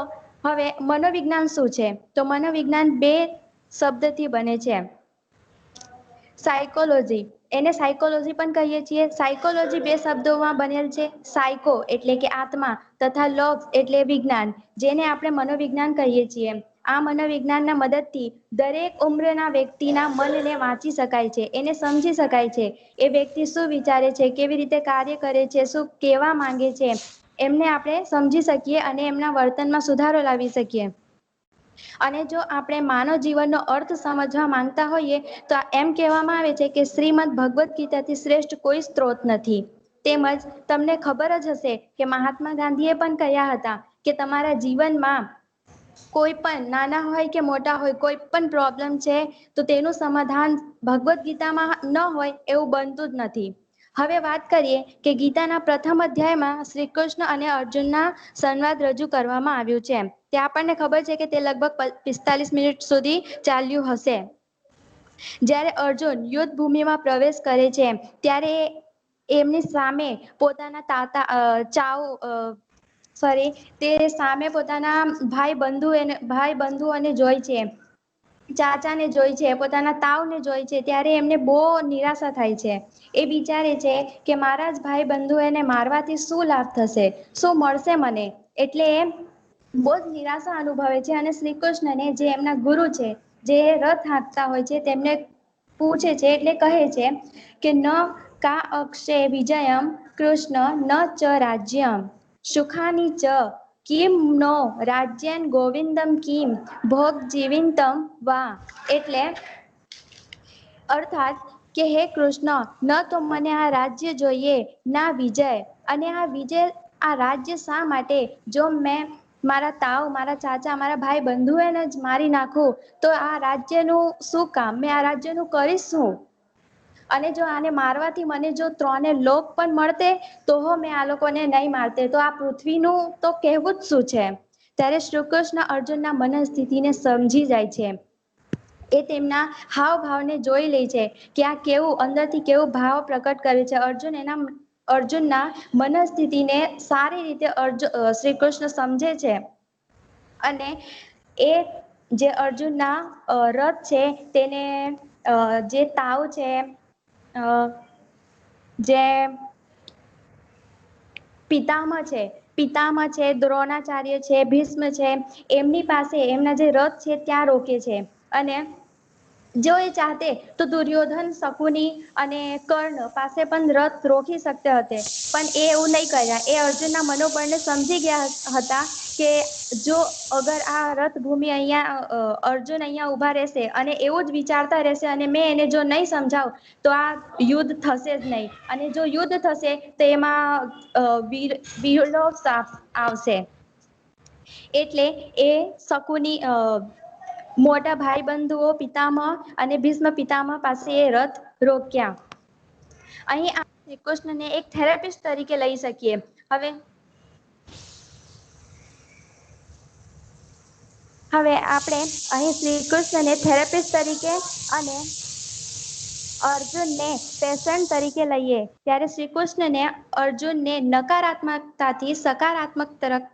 હવે મનોવિજ્ઞાન શું છે? તો મનોવિજ્ઞાન બે શબ્દથી બને છે. સાયકોલોજી, એને સાયકોલોજી પણ કહીએ છીએ. સાયકોલોજી બે શબ્દોમાં બનેલ છે. સાયકો એટલે કે આત્મા તથા લોગ એટલે વિજ્ઞાન, જેને આપણે મનોવિજ્ઞાન કહીએ છીએ. આ મનોવિજ્ઞાનના મદદથી દરેક ઉંમરના વ્યક્તિના મનને વાંચી શકાય છે, એને સમજી શકાય છે. એ વ્યક્તિ શું વિચારે છે, કેવી રીતે કાર્ય કરે છે, શું કહેવા માંગે છે, એમને આપણે સમજી શકીએ અને એમના વર્તનમાં સુધારો લાવી શકીએ. અને જો આપણે માનવ જીવનનો અર્થ સમજવા માંગતા હોઈએ તો એમ કહેવામાં આવે છે કે શ્રીમદ ભગવદ્ ગીતાથી શ્રેષ્ઠ કોઈ સ્ત્રોત નથી. તેમજ તમને ખબર જ હશે કે મહાત્મા ગાંધીએ પણ કહ્યા હતા કે તમારા જીવનમાં કોઈ પણ નાના હોય કે મોટા હોય, કોઈ પણ પ્રોબ્લેમ છે તો તેનું સમાધાન ભગવદ્ ગીતામાં ન હોય એવું બનતું જ નથી. હવે વાત કરીએ કે ગીતાના પ્રથમ અધ્યાયમાં શ્રી કૃષ્ણ અને અર્જુનના સંવાદ રજૂ કરવામાં આવ્યું છે. તે આપણને ખબર છે કે તે લગભગ 45 મિનિટ સુધી ચાલ્યું હશે. જ્યારે અર્જુન યુદ્ધ ભૂમિમાં પ્રવેશ કરે છે ત્યારે એમની સામે પોતાના તે સામે પોતાના ભાઈ બંધુઓને જોઈ છે, ચાચાને જોઈ છે, પોતાના તાવને જોઈ છે, ત્યારે એમને બહુ નિરાશા થાય છે. એ વિચારે છે કે મારા જ ભાઈ બંધુ એને મારવાથી શું લાભ થશે, શું મળશે મને, એટલે એ બહુ જ નિરાશા અનુભવે છે. અને શ્રી કૃષ્ણને જે એમના ગુરુ છે, જે રથ હાંકતા હોય છે, તેમને પૂછે છે એટલે કહે છે કે ન કા અક્ષય વિજયમ કૃષ્ણ ન ચ રાજ્યમ સુખાની ચ કિમ નો રાજ્યન ગોવિંદમ કિમ ભોગ જીવિતમ વા. એટલે અર્થાત કે હે કૃષ્ણ, ન તો મને આ રાજ્ય જોઈએ ના વિજય, અને આ રાજ્ય શા માટે? જો મેં મારા તાવ, મારા ચાચા, મારા ભાઈ બંધુઓને જ મારી નાખું તો આ રાજ્યનું શું કામ? મેં આ રાજ્યનું કરીશ શું? અને જો આને મારવાથી મને જો 3 લોક પણ મળતે તો મેં આ લોકોને નહીં મારતે, તો આ પૃથ્વીનું તો કહેવું જ શું છે? ત્યારે શ્રી કૃષ્ણ અર્જુનના મનસ્થિતિને સમજી જાય છે. એ તેમના હાવભાવને જોઈ લે છે કે આ કેવું અંદરથી કેવું ભાવ પ્રકટ કરે છે. અર્જુનના મનસ્થિતિને સારી રીતે શ્રી કૃષ્ણ સમજે છે. અને એ જે અર્જુનના રથ છે તેને જે તાવ છે, જે પિતામહ છે, દ્રોણાચાર્ય છે, ભીષ્મ છે, એમની પાસે એમના જે રથ છે ત્યાં રોકે છે. અને જો એ ચાહતે તો દુર્યોધન, શકુની અને કર્ણ પાસે પણ રથ રોકી શકતે હતા, પણ એ એવું નહીં કર્યા. એ અર્જુનના મનોબળને સમજી ગયા હતા કે જો અગર આ રથભૂમિ અર્જુન અહીંયા ઊભા રહેશે અને એવું જ વિચારતા રહેશે અને મેં એને જો નહીં સમજાવું તો આ યુદ્ધ થશે જ નહીં, અને જો યુદ્ધ થશે તો એમાં વિરોધ આવશે. એટલે એ શકુની મોટા ભાઈ બંધુઓ પિતામહ અને ભીષ્મ પિતામહ પાસે એ રથ રોક્યા. અહીં આપણે શ્રી કૃષ્ણને એક થેરેપિસ્ટ તરીકે લઈ શકીએ. હવે આપણે અહીં શ્રી કૃષ્ણને થેરેપિસ્ટ તરીકે અને અર્જુનને પેશન્ટ તરીકે લઈએ ત્યારે શ્રી કૃષ્ણને અર્જુનને નકારાત્મકતાથી સકારાત્મક તરફ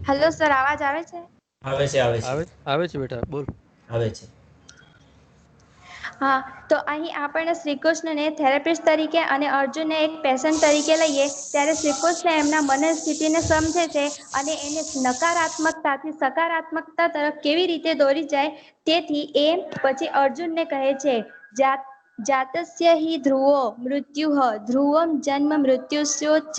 હેલો સર, અવાજ આવે છે? આવે છે બેટા, બોલ. આવે છે. હા, તો અહીં આપણને શ્રી કૃષ્ણને થેરેપિસ્ટ તરીકે અને અર્જુનને એક પેશન્ટ તરીકે લઈએ ત્યારે શ્રી કૃષ્ણ એમના મનસ્થિતિને સમજે છે અને એને નકારાત્મકતાથી સકારાત્મકતા તરફ કેવી રીતે દોરી જાય, તેથી એ પછી અર્જુનને કહે છે જાતસ્ય હિ ધ્રુવો મૃત્યુઃ ધ્રુવમ જન્મ મૃત્યુસ્યો ચ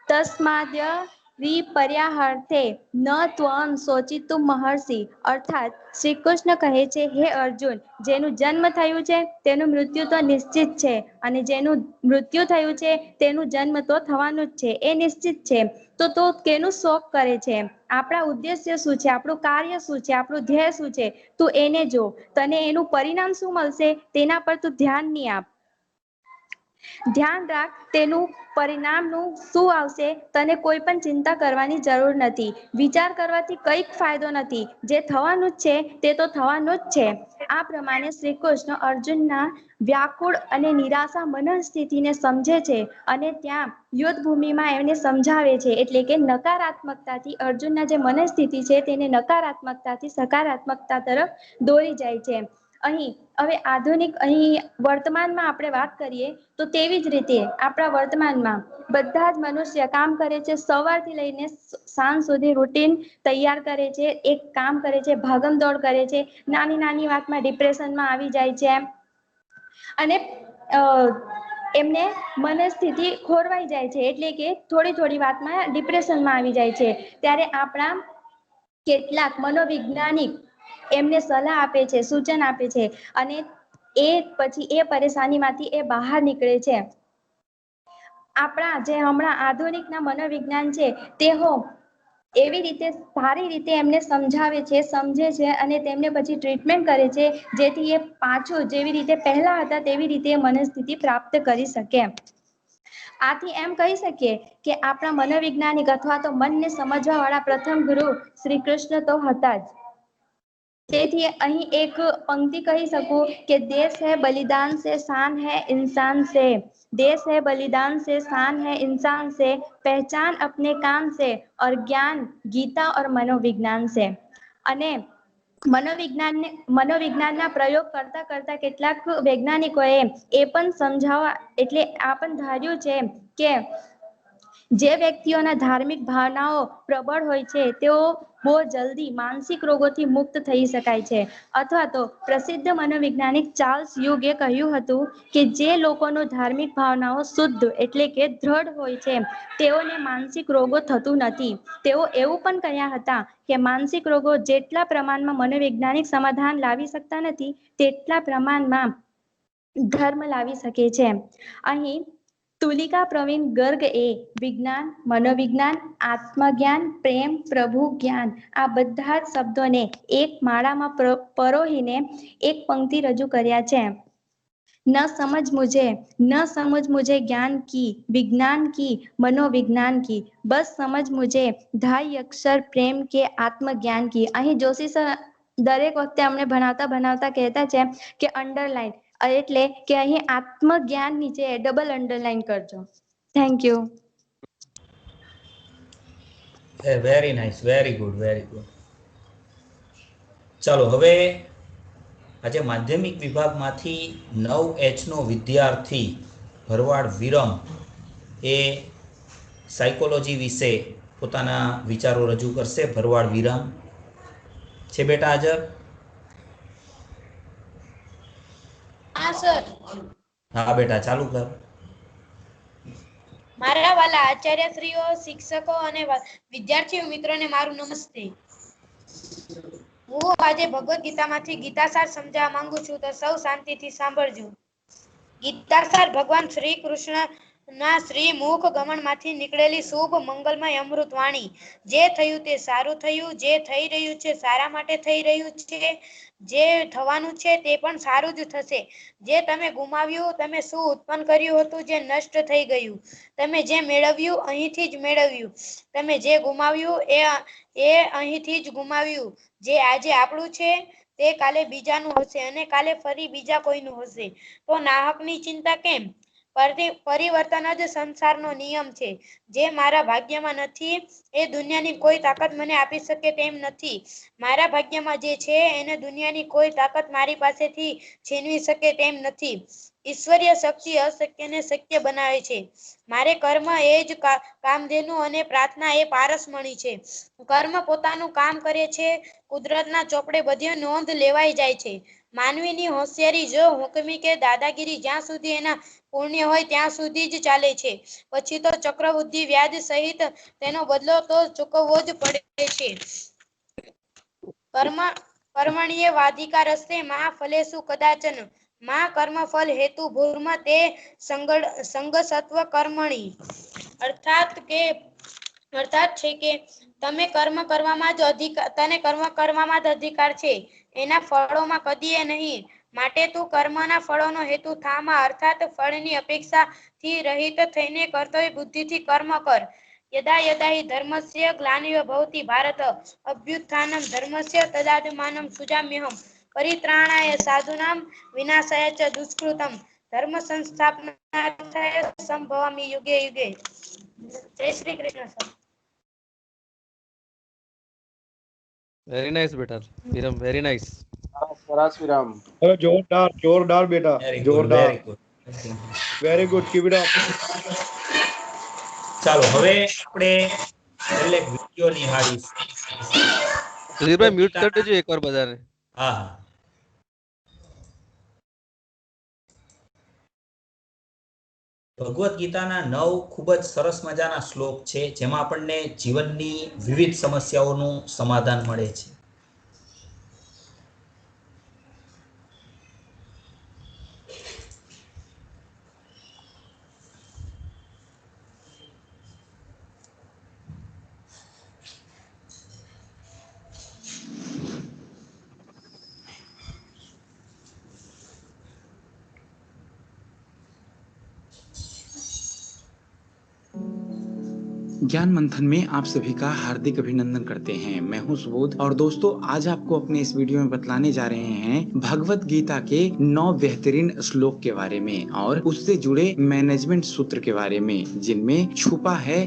તસ્માદ્ય વિપર્યાહાર્થે ન ત્વં શોચિતું મહર્ષિ. અર્થાત શ્રી કૃષ્ણ કહે છે, હે અર્જુન, જેનું જન્મ થયું છે તેનું મૃત્યુ તો નિશ્ચિત છે, અને જેનું મૃત્યુ થયું છે તેનું જન્મ તો થવાનું જ છે, એ નિશ્ચિત છે. તો કેનું શોક કરે છે? આપણા ઉદ્દેશ્ય શું છે? આપણું કાર્ય શું છે? આપણું ધ્યેય શું છે? તું એને જો, તને એનું પરિણામ શું મળશે તેના પર તું ધ્યાન નહીં આપ. ધ્યાન રાખ, તેનું પરિણામનું શું આવશે તને કોઈ પણ ચિંતા કરવાની જરૂર નથી. વિચાર કરવાથી કંઈક ફાયદો નથી. જે થવાનું જ છે તે તો થવાનું જ છે. આ પ્રમાણે શ્રી કૃષ્ણ અર્જુનના વ્યાકુળ અને નિરાશા મનસ્થિતિને સમજે છે અને ત્યાં યુદ્ધ ભૂમિમાં એમને સમજાવે છે. એટલે કે નકારાત્મકતાથી અર્જુનના જે મનસ્થિતિ છે તેને નકારાત્મકતાથી સકારાત્મકતા તરફ દોરી જાય છે. અહીં અહીં વર્તમાનમાં આપણે વાત કરીએ તો તેવી જ રીતે આપણા વર્તમાનમાં બધા જ મનુષ્ય કામ કરે છે. સવારથી લઈને સાંજ સુધી રૂટીન તૈયાર કરે છે, એક કામ કરે છે, ભાગમ દોડ કરે છે, નાની નાની વાતમાં ડિપ્રેશનમાં આવી જાય છે અને એમને મનસ્થિતિ ખોરવાઈ જાય છે. એટલે કે થોડી થોડી વાતમાં ડિપ્રેશનમાં આવી જાય છે. ત્યારે આપણા કેટલાક મનોવૈજ્ઞાનિક એમને સલાહ આપે છે, સૂચન આપે છે અને એ પછી એ પરેશાનીમાંથી એ બહાર નીકળે છે. આપણા જે હમણાં આધુનિકના મનોવિજ્ઞાન છે તેઓ એવી રીતે સારી રીતે એમને સમજાવે છે, સમજે છે અને તેમને પછી ટ્રીટમેન્ટ કરે છે, જેથી એ પાછું જેવી રીતે પહેલા હતા તેવી રીતે મનસ્થિતિ પ્રાપ્ત કરી શકે. આથી એમ કહી શકીએ કે આપણા મનોવૈજ્ઞાનિક અથવા તો મનને સમજવા વાળા પ્રથમ ગુરુ શ્રી કૃષ્ણ તો હતા જ. તેથી અહીં એક પંક્તિ કહી શકું કે દેશ હૈ બલિદાન સે શાન હૈ इंसान से, देश है बलिदान से शान है इंसान से, पहचान अपने काम से और ज्ञान गीता और मनोविज्ञान से. અને મનોવિજ્ઞાનના પ્રયોગ કરતા કરતા કેટલાક વૈજ્ઞાનિકોએ એ પણ સમજાવવા એટલે આ પણ ધાર્યું છે કે જે વ્યક્તિઓના ધાર્મિક ભાવનાઓ પ્રબળ હોય છે તેઓ બહુ જલ્દી માનસિક રોગોથી મુક્ત થઈ શકાય છે. અથવા તો પ્રસિદ્ધ મનોવૈજ્ઞાનિક ચાર્લ્સ યુગે કહ્યું હતું કે જે લોકોનું ધાર્મિક ભાવનાઓ શુદ્ધ એટલે કે દ્રઢ હોય છે તેઓને માનસિક રોગો થતું નથી. તેઓ એવું પણ કહ્યા હતા કે માનસિક રોગો જેટલા પ્રમાણમાં મનોવૈજ્ઞાનિક સમાધાન લાવી શકતા નથી તેટલા પ્રમાણમાં ધર્મ લાવી શકે છે. અહીં તુલિકા પ્રવીણ ગર્ગ એ વિજ્ઞાન, મનોવિજ્ઞાન, આત્મજ્ઞાન, પ્રેમ, પ્રભુ જ્ઞાન આ બધા જ શબ્દોને એક માળામાં પરોહીને એક પંક્તિ રજૂ કર્યા છે. न समझ मुझे ज्ञान की, विज्ञान की, मनोविज्ञान की, बस समझ मुझे ढाई अक्षर प्रेम के आत्मज्ञान की. અહીં જોશી સર દરેક વખતે અમને ભણાવતા કહેતા છે કે અંડરલાઈન એટલે કે અહીં આત્મજ્ઞાન નીચે ડબલ અંડરલાઈન કરજો. Thank you. Very nice, very good, very good. ચાલો હવે આજે માધ્યમિક વિભાગમાંથી 9H નો વિદ્યાર્થી ભરવાડ વિરમ એ સાયકોલોજી વિશે પોતાના વિચારો રજૂ કરશે. ભરવાડ વિરમ છે બેટા હાજર? હા સર. હા બેટા, ચાલુ કર. મારા વાલા આચાર્યશ્રીઓ, શિક્ષકો અને વિદ્યાર્થીઓ મિત્રોને મારું નમસ્તે. હું આજે ભગવદ ગીતામાંથી ગીતાસાર સમજાવવા માંગુ છું, તો સૌ શાંતિથી સાંભળજો. ગીતાસાર ભગવાન શ્રી કૃષ્ણના શ્રી મુખ ગમનમાંથી નીકળેલી શુભ મંગલમય અમૃત વાણી. જે થયું તે સારું થયું, જે થઈ રહ્યું છે સારા માટે થઈ રહ્યું છે, જે થવાનું છે તે પણ સારું જ થશે. જે તમે ગુમાવ્યું, તમે શું ઉત્પન્ન કર્યું હતું જે નષ્ટ થઈ ગયું, તમે જે મેળવ્યું અહીંથી જ મેળવ્યું, તમે જે ગુમાવ્યું એ અહીંથી જ ગુમાવ્યું. જે આજે આપણું છે તે કાલે બીજાનું હશે અને કાલે ફરી બીજા કોઈનું હશે. તો નાહકની ચિંતા કેમ? પરિવર્તન જ સંસારનો નિયમ છે. જે મારા ભાગ્યમાં નથી એ દુનિયાની કોઈ તાકાત મને આપી શકે તેમ નથી. મારા ભાગ્યમાં જે છે એને દુનિયાની કોઈ તાકાત મારી પાસેથી છીનવી શકે તેમ નથી. ઈશ્વરીય શક્તિ અશક્યને શક્ય બનાવે છે. મારે કર્મ એ જ કામધેનુ અને પ્રાર્થના એ પારસમણી છે. કર્મ પોતાનું કામ કરે છે. કુદરતના ચોપડે બધી નોંધ લેવાઈ જાય છે. માનવીની હોશિયારી જો હુકમી કે દાદાગીરી જ્યાં સુધી એના પુણ્ય હોય ત્યાં સુધી જ ચાલે છે. પછી તો ચક્રવૃદ્ધિ વ્યાજ સહિત તેનો બદલો તો ચૂકવવો જ પડે છે. કર્મણીય વાધિકાર હસ્તે મા ફલેસુ કદાચન, મા કર્મફલ હેતુ ભૂર્મ તે સંગસત્વ કર્મણી. અર્થાત છે કે તને કર્મ કરવામાં જ અધિકાર છે, એના ફળોમાં કદીએ નહીં. માટે તું કર્મના ફળોનો હેતુ થામા અર્થાત ફળની અપેક્ષાથી રહિત થઈને કર્તવ્ય બુદ્ધિથી કર્મ કર. યદા યદા હિ ધર્મસ્ય ગ્લાનિવ ભવતિ ભારત અભ્યુત્થાનમ ધર્મસ્ય તદાત્માનમ સુજામ્યહમ પરિત્રાણાય સાધુનામ વિનાશાય ચ દુષ્કૃતમ ધર્મ સંસ્થાપનાર્થાય સંભવામિ યુગે યુગે. જય Shri Krishna sir. Very nice बेटा विरम, वेरी नाइस. સરસ વિરામ. હવે જોરદાર જોરદાર બેટા વેરી ગુડ, જોરદાર. Very good. Very good keep it up. ચાલો હવે આપણે છેલ્લે એક વિડીયો નિહાળીશું. सुधीर भाई म्यूट कर दीजिए एक बार बजाने. હા હા. ભગવદ્ ગીતાના 9 ખૂબ જ સરસ મજાના શ્લોક છે જેમાં આપણને જીવનની વિવિધ સમસ્યાઓનું સમાધાન મળે છે. ज्ञान मंथन में आप सभी का हार्दिक अभिनंदन करते हैं। मैं हूं सुबोध और दोस्तों आज आपको अपने इस वीडियो में बतलाने जा रहे हैं भगवत गीता के 9 बेहतरीन श्लोक के बारे में और उससे जुड़े मैनेजमेंट सूत्र के बारे में जिनमें छुपा है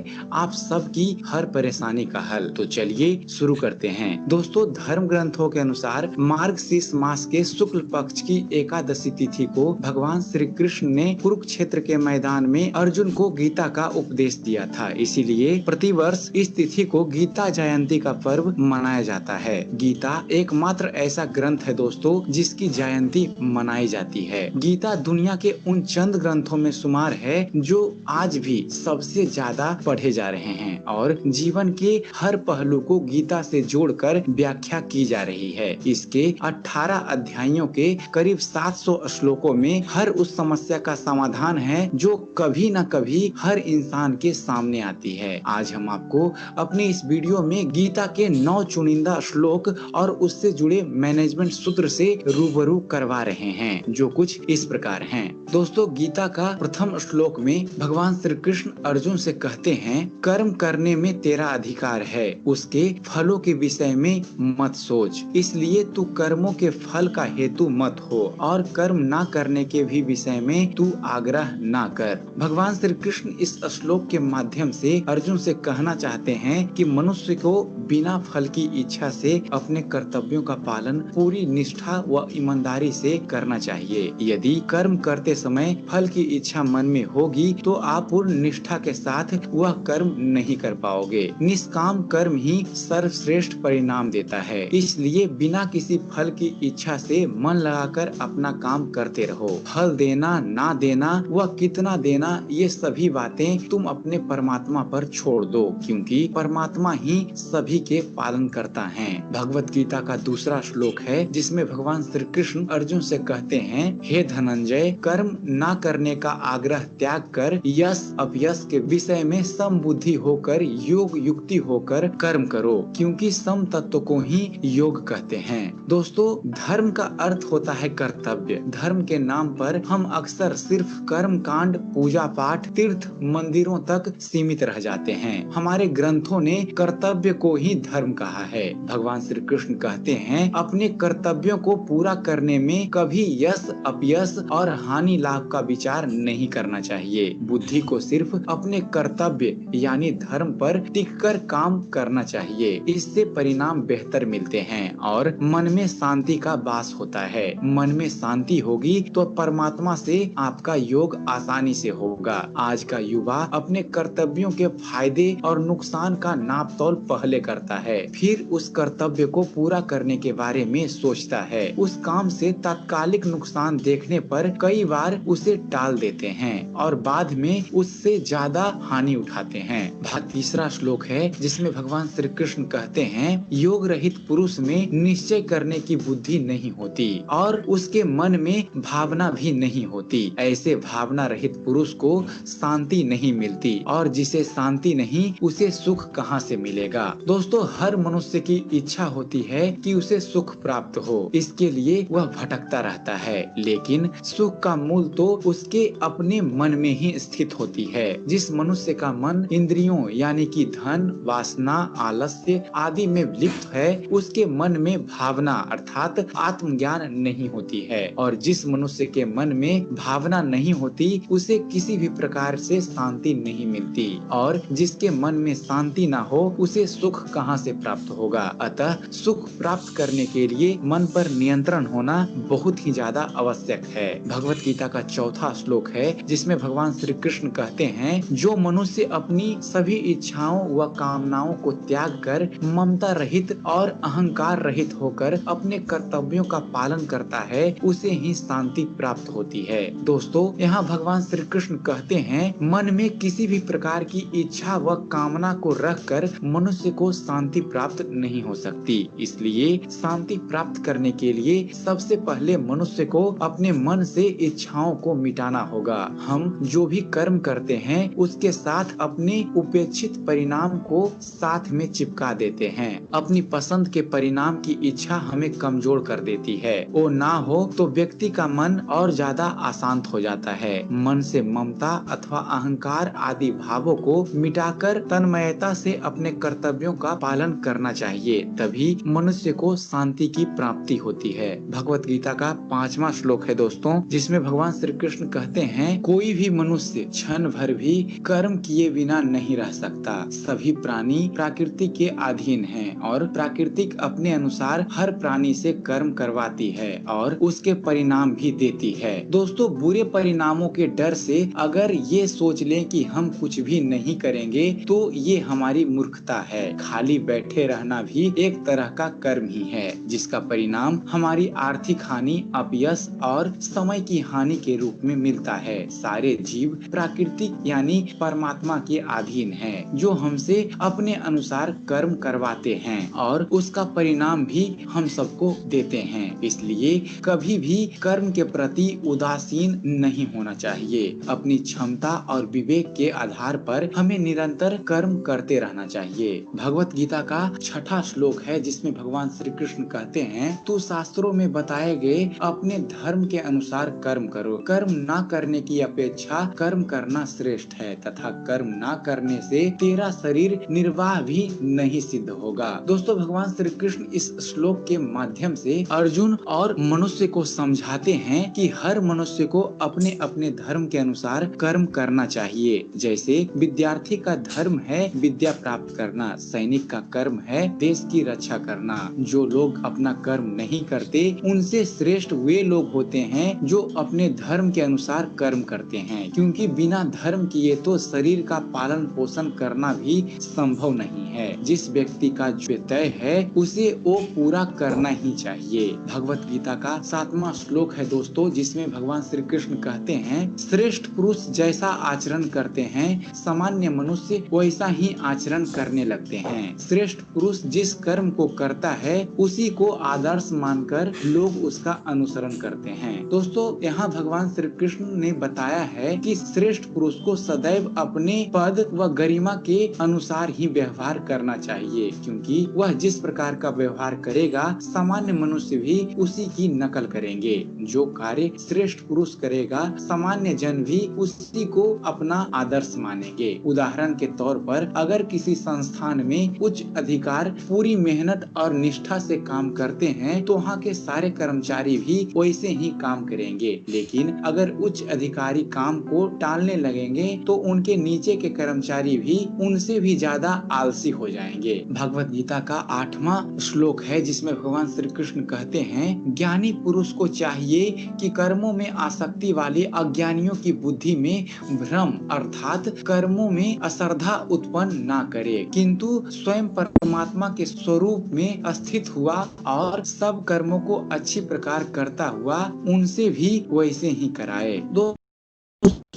आप सबकी हर परेशानी का हल। तो चलिए शुरू करते हैं। दोस्तों धर्म ग्रंथों के अनुसार मार्गशीर्ष मास के शुक्ल पक्ष की एकादशी तिथि को भगवान श्री कृष्ण ने कुरुक्षेत्र के मैदान में अर्जुन को गीता का उपदेश दिया था। इसीलिए प्रतिवर्ष इस तिथि को गीता जयंती का पर्व मनाया जाता है। गीता एकमात्र ऐसा ग्रंथ है दोस्तों जिसकी जयंती मनाई जाती है। गीता दुनिया के उन चंद ग्रंथों में शुमार है जो आज भी सबसे ज्यादा पढ़े जा रहे हैं और जीवन के हर पहलू को गीता से जोड़कर व्याख्या की जा रही है। इसके 18 अध्यायों के करीब 700 श्लोकों में हर उस समस्या का समाधान है जो कभी न कभी हर इंसान के सामने आती है। आज हम आपको अपने इस वीडियो में गीता के 9 चुनिंदा श्लोक और उससे जुड़े मैनेजमेंट सूत्र से रूबरू करवा रहे हैं जो कुछ इस प्रकार हैं। दोस्तों गीता का प्रथम श्लोक में भगवान श्री कृष्ण अर्जुन से कहते हैं कर्म करने में तेरा अधिकार है, उसके फलों के विषय में मत सोच, इसलिए तू कर्मों के फल का हेतु मत हो और कर्म ना करने के भी विषय में तू आग्रह ना कर। भगवान श्री कृष्ण इस श्लोक के माध्यम से अर्जुन से कहना चाहते हैं कि मनुष्य को बिना फल की इच्छा से अपने कर्तव्यों का पालन पूरी निष्ठा व ईमानदारी से करना चाहिए। यदि कर्म करते समय फल की इच्छा मन में होगी तो आप पूर्ण निष्ठा के साथ वह कर्म नहीं कर पाओगे। निष्काम कर्म ही सर्वश्रेष्ठ परिणाम देता है, इसलिए बिना किसी फल की इच्छा से मन लगाकर अपना काम करते रहो। फल देना ना देना व कितना देना ये सभी बातें तुम अपने परमात्मा पर छोड़ दो क्योंकि परमात्मा ही सभी के पालन करता है। भगवत गीता का दूसरा श्लोक है जिसमें भगवान श्री कृष्ण अर्जुन से कहते हैं हे धनंजय कर्म ना करने का आग्रह त्याग कर यश अपयश के विषय में समबुद्धि होकर योग युक्ति होकर कर्म करो क्योंकि सम तत्व को ही योग कहते हैं। दोस्तों धर्म का अर्थ होता है कर्तव्य। धर्म के नाम पर हम अक्सर सिर्फ कर्म कांड पूजा पाठ तीर्थ मंदिरों तक सीमित रह जाते हैं। हमारे ग्रंथों ने कर्तव्य को ही धर्म कहा है। भगवान श्री कृष्ण कहते हैं अपने कर्तव्यों को पूरा करने में कभी यश अपयश और हानि लाभ का विचार नहीं करना चाहिए। बुद्धि को सिर्फ अपने कर्तव्य यानी धर्म पर टिककर काम करना चाहिए। इससे परिणाम बेहतर मिलते हैं और मन में शांति का वास होता है। मन में शांति होगी तो परमात्मा से आपका योग आसानी से होगा। आज का युवा अपने कर्तव्यों के फायदे और नुकसान का नाप तोल पहले करता है, फिर उस कर्तव्य को पूरा करने के बारे में सोचता है। उस काम से तात्कालिक नुकसान देखने पर कई बार उसे टाल देते हैं और बाद में उससे ज्यादा हानि उठाते हैं। तीसरा श्लोक है जिसमें भगवान श्री कृष्ण कहते हैं योग रहित पुरुष में निश्चय करने की बुद्धि नहीं होती और उसके मन में भावना भी नहीं होती। ऐसे भावना रहित पुरुष को शांति नहीं मिलती और जिसे शांति शांति नहीं, उसे सुख कहाँ से मिलेगा। दोस्तों, हर मनुष्य की इच्छा होती है कि उसे सुख प्राप्त हो, इसके लिए वह भटकता रहता है, लेकिन सुख का मूल तो उसके अपने मन में ही स्थित होती है। जिस मनुष्य का मन इंद्रियों यानी कि धन, वासना, आलस्य आदि में लिप्त है, उसके मन में भावना अर्थात आत्मज्ञान नहीं होती है, और जिस मनुष्य के मन में भावना नहीं होती, उसे किसी भी प्रकार से शांति नहीं मिलती, और जिसके मन में शांति ना हो, उसे सुख कहाँ से प्राप्त होगा। अतः सुख प्राप्त करने के लिए मन पर नियंत्रण होना बहुत ही ज्यादा आवश्यक है। भगवत गीता का चौथा श्लोक है, जिसमें भगवान श्री कृष्ण कहते हैं, जो मनुष्य अपनी सभी इच्छाओं व कामनाओं को त्याग कर ममता रहित और अहंकार रहित होकर अपने कर्तव्यों का पालन करता है, उसे ही शांति प्राप्त होती है। दोस्तों, यहाँ भगवान श्री कृष्ण कहते हैं, मन में किसी भी प्रकार की इच्छा व कामना को रखकर मनुष्य को शांति प्राप्त नहीं हो सकती। इसलिए शांति प्राप्त करने के लिए सबसे पहले मनुष्य को अपने मन से इच्छाओं को मिटाना होगा। हम जो भी कर्म करते हैं, उसके साथ अपने उपेक्षित परिणाम को साथ में चिपका देते हैं। अपनी पसंद के परिणाम की इच्छा हमें कमजोर कर देती है। वो ना हो तो व्यक्ति का मन और ज्यादा अशांत हो जाता है। मन से ममता अथवा अहंकार आदि भावों को मिटाकर तन्मयता से अपने कर्तव्यों का पालन करना चाहिए, तभी मनुष्य को शांति की प्राप्ति होती है। भगवत गीता का 5वां श्लोक है दोस्तों, जिसमें भगवान श्री कृष्ण कहते हैं, कोई भी मनुष्य क्षण भर भी कर्म किए बिना नहीं रह सकता। सभी प्राणी प्रकृति के अधीन हैं, और प्राकृतिक अपने अनुसार हर प्राणी से कर्म करवाती है और उसके परिणाम भी देती है। दोस्तों, बुरे परिणामों के डर से अगर ये सोच लें कि हम कुछ भी नहीं करेंगे, तो ये हमारी मूर्खता है। खाली बैठे रहना भी एक तरह का कर्म ही है, जिसका परिणाम हमारी आर्थिक हानि, अपयश और समय की हानि के रूप में मिलता है। सारे जीव प्राकृतिक यानी परमात्मा के अधीन हैं, जो हमसे अपने अनुसार कर्म करवाते हैं और उसका परिणाम भी हम सबको देते हैं। इसलिए कभी भी कर्म के प्रति उदासीन नहीं होना चाहिए। अपनी क्षमता और विवेक के आधार पर हमें निरंतर कर्म करते रहना चाहिए। भगवत गीता का 6वां श्लोक है, जिसमें भगवान श्री कृष्ण कहते हैं, तू शास्त्रों में बताए गए अपने धर्म के अनुसार कर्म करो। कर्म ना करने की अपेक्षा कर्म करना श्रेष्ठ है, तथा कर्म ना करने से तेरा शरीर निर्वाह भी नहीं सिद्ध होगा। दोस्तों, भगवान श्री कृष्ण इस श्लोक के माध्यम से अर्जुन और मनुष्य को समझाते हैं कि हर मनुष्य को अपने अपने धर्म के अनुसार कर्म करना चाहिए। जैसे विद्यार्थी का धर्म है विद्या प्राप्त करना, सैनिक का कर्म है देश की रक्षा करना। जो लोग अपना कर्म नहीं करते, उनसे श्रेष्ठ वे लोग होते हैं जो अपने धर्म के अनुसार कर्म करते हैं, क्योंकि बिना धर्म किए तो शरीर का पालन पोषण करना भी संभव नहीं है। जिस व्यक्ति का जो तय है, उसे वो पूरा करना ही चाहिए। भगवत गीता का 7वां श्लोक है दोस्तों, जिसमें भगवान श्री कृष्ण कहते हैं, श्रेष्ठ पुरुष जैसा आचरण करते हैं, सामान्य मनुष्य वैसा ही आचरण करने लगते हैं। श्रेष्ठ पुरुष जिस कर्म को करता है, उसी को आदर्श मानकर लोग उसका अनुसरण करते हैं। दोस्तों, यहाँ भगवान श्री कृष्ण ने बताया है कि श्रेष्ठ पुरुष को सदैव अपने पद व गरिमा के अनुसार ही व्यवहार करना चाहिए, क्योंकि वह जिस प्रकार का व्यवहार करेगा, सामान्य मनुष्य भी उसी की नकल करेंगे। जो कार्य श्रेष्ठ पुरुष करेगा, सामान्य जन भी उसी को अपना आदर्श मानेंगे। उदाहरण के तौर पर, अगर किसी संस्थान में उच्च अधिकार पूरी मेहनत और निष्ठा से काम करते हैं, तो वहाँ के सारे कर्मचारी भी वैसे ही काम करेंगे। लेकिन अगर उच्च अधिकारी काम को टालने लगेंगे, तो उनके नीचे के कर्मचारी भी उनसे भी ज्यादा आलसी हो जाएंगे। भगवत गीता का 8वां श्लोक है, जिसमें भगवान श्री कृष्ण कहते हैं, ज्ञानी पुरुष को चाहिए कि कर्मों में आसक्ति वाले अज्ञानियों की बुद्धि में भ्रम अर्थात कर्मों में अश्रद्धा उत्पन्न ना करे, किंतु स्वयं परमात्मा के स्वरूप में स्थित हुआ और सब कर्मों को अच्छी प्रकार करता हुआ उनसे भी वैसे ही कराए।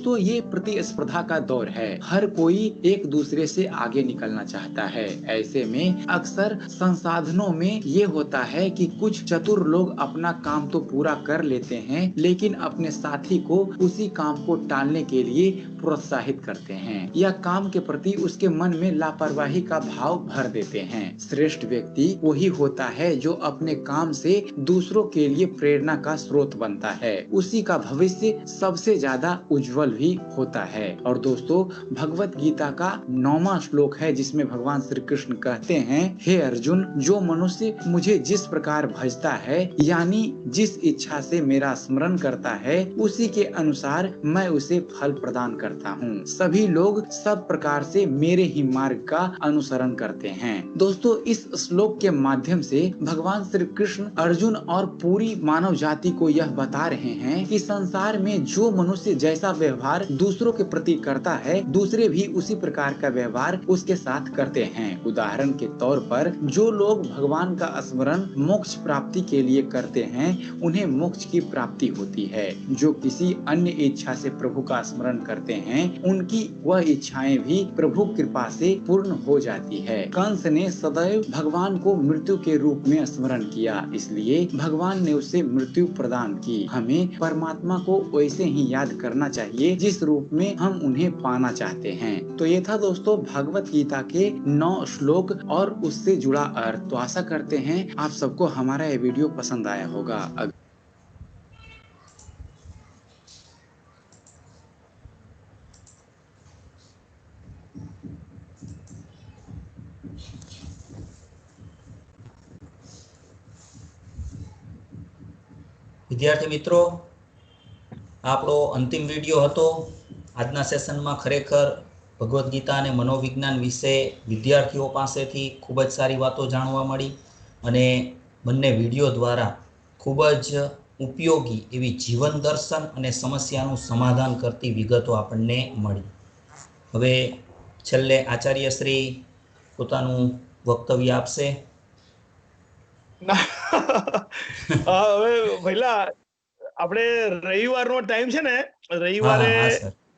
तो ये प्रतिस्पर्धा का दौर है, हर कोई एक दूसरे से आगे निकलना चाहता है। ऐसे में अक्सर संसाधनों में ये होता है कि कुछ चतुर लोग अपना काम तो पूरा कर लेते हैं, लेकिन अपने साथी को उसी काम को टालने के लिए प्रोत्साहित करते हैं या काम के प्रति उसके मन में लापरवाही का भाव भर देते हैं। श्रेष्ठ व्यक्ति वही होता है जो अपने काम से दूसरों के लिए प्रेरणा का स्रोत बनता है, उसी का भविष्य सबसे ज्यादा उज्जवल भी होता है। और दोस्तों, भगवत गीता का 9वां श्लोक है जिसमें भगवान श्री कृष्ण कहते हैं, हे अर्जुन, जो मनुष्य मुझे जिस प्रकार भजता है, यानी जिस इच्छा से मेरा स्मरण करता है, उसी के अनुसार मैं उसे फल प्रदान करता हूँ। सभी लोग सब प्रकार से मेरे ही मार्ग का अनुसरण करते हैं। दोस्तों, इस श्लोक के माध्यम से भगवान श्री कृष्ण अर्जुन और पूरी मानव जाति को यह बता रहे हैं कि संसार में जो मनुष्य जैसा व्यवहार दूसरों के प्रति करता है, दूसरे भी उसी प्रकार का व्यवहार उसके साथ करते हैं। उदाहरण के तौर पर जो लोग भगवान का स्मरण मोक्ष प्राप्ति के लिए करते हैं, उन्हें मोक्ष की प्राप्ति होती है। जो किसी अन्य इच्छा से प्रभु का स्मरण करते हैं, उनकी वह इच्छाएं भी प्रभु कृपा से पूर्ण हो जाती है। कंस ने सदैव भगवान को मृत्यु के रूप में स्मरण किया, इसलिए भगवान ने उसे मृत्यु प्रदान की। हमें परमात्मा को वैसे ही याद करना चाहिए जिस रूप में हम उन्हें पाना चाहते हैं। तो ये था दोस्तों भगवत गीता के 9 श्लोक और उससे जुड़ा अर्थ। तो आशा करते हैं आप सबको हमारा ये वीडियो पसंद आया होगा। વિદ્યાર્થી મિત્રો, આપણો અંતિમ વિડીયો હતો આજના સેશનમાં। ખરેખર ભગવદ્ ગીતા અને મનોવિજ્ઞાન વિશે વિદ્યાર્થીઓ પાસેથી ખૂબ જ સારી વાતો જાણવા મળી અને બંને વિડીયો દ્વારા ખૂબ જ ઉપયોગી એવી જીવન દર્શન અને સમસ્યાનું સમાધાન કરતી વિગતો આપણને મળી। હવે છેલ્લે આચાર્યશ્રી પોતાનું વક્તવ્ય આપશે। હવે પહેલા આપણે રવિવારનો ટાઈમ છે ને, રવિવારે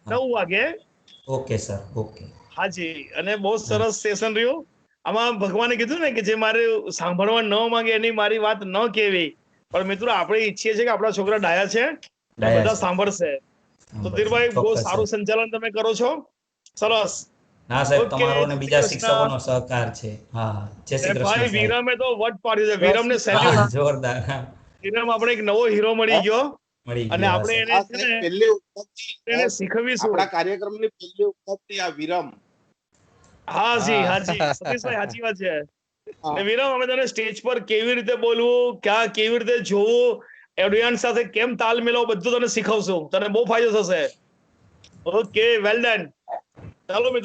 9 વાગે। Okay sir, okay. હાજી, અને બહુ સરસ સેશન રહ્યું। આમાં ભગવાને કીધું ને કે જે મારે સાંભળવા ન માંગે એની મારી વાત ન કહેવી, પણ મિત્રો આપણે ઈચ્છીએ છીએ કે આપણા છોકરા ડાયા છે, બધા સાંભળશે। તો ધીરભાઈ, બહુ સારું સંચાલન તમે કરો છો, સરસ। ના સાહેબ, તમારો અને બીજા શિક્ષકોનો સહકાર છે। હા, જય શ્રી કૃષ્ણ ભાઈ, વિરમે તો વટ પાડ્યું છે, વિરમને સેલ્યુટ। જોરદાર। વિરમ આપણે એક નવો હીરો મળી ગયો અને આપણે એને છે ને પહેલી ઉપલબ્ધિ એને શીખવીશું। આપણા કાર્યક્રમની પહેલી ઉપલબ્ધિ આ વિરમ। હાજી, હાજી સતીશભાઈ, સાચી વાત છે। વિરમ, અમે તને સ્ટેજ પર કેવી રીતે બોલવું, ક્યાં કેવી રીતે જોવું, ઓડિયન્સ સાથે કેમ તાલ મેળવવો, બધું તને શીખવશું, તને બહુ ફાયદો થશે। Okay, well done. ચાલો મિત્રો।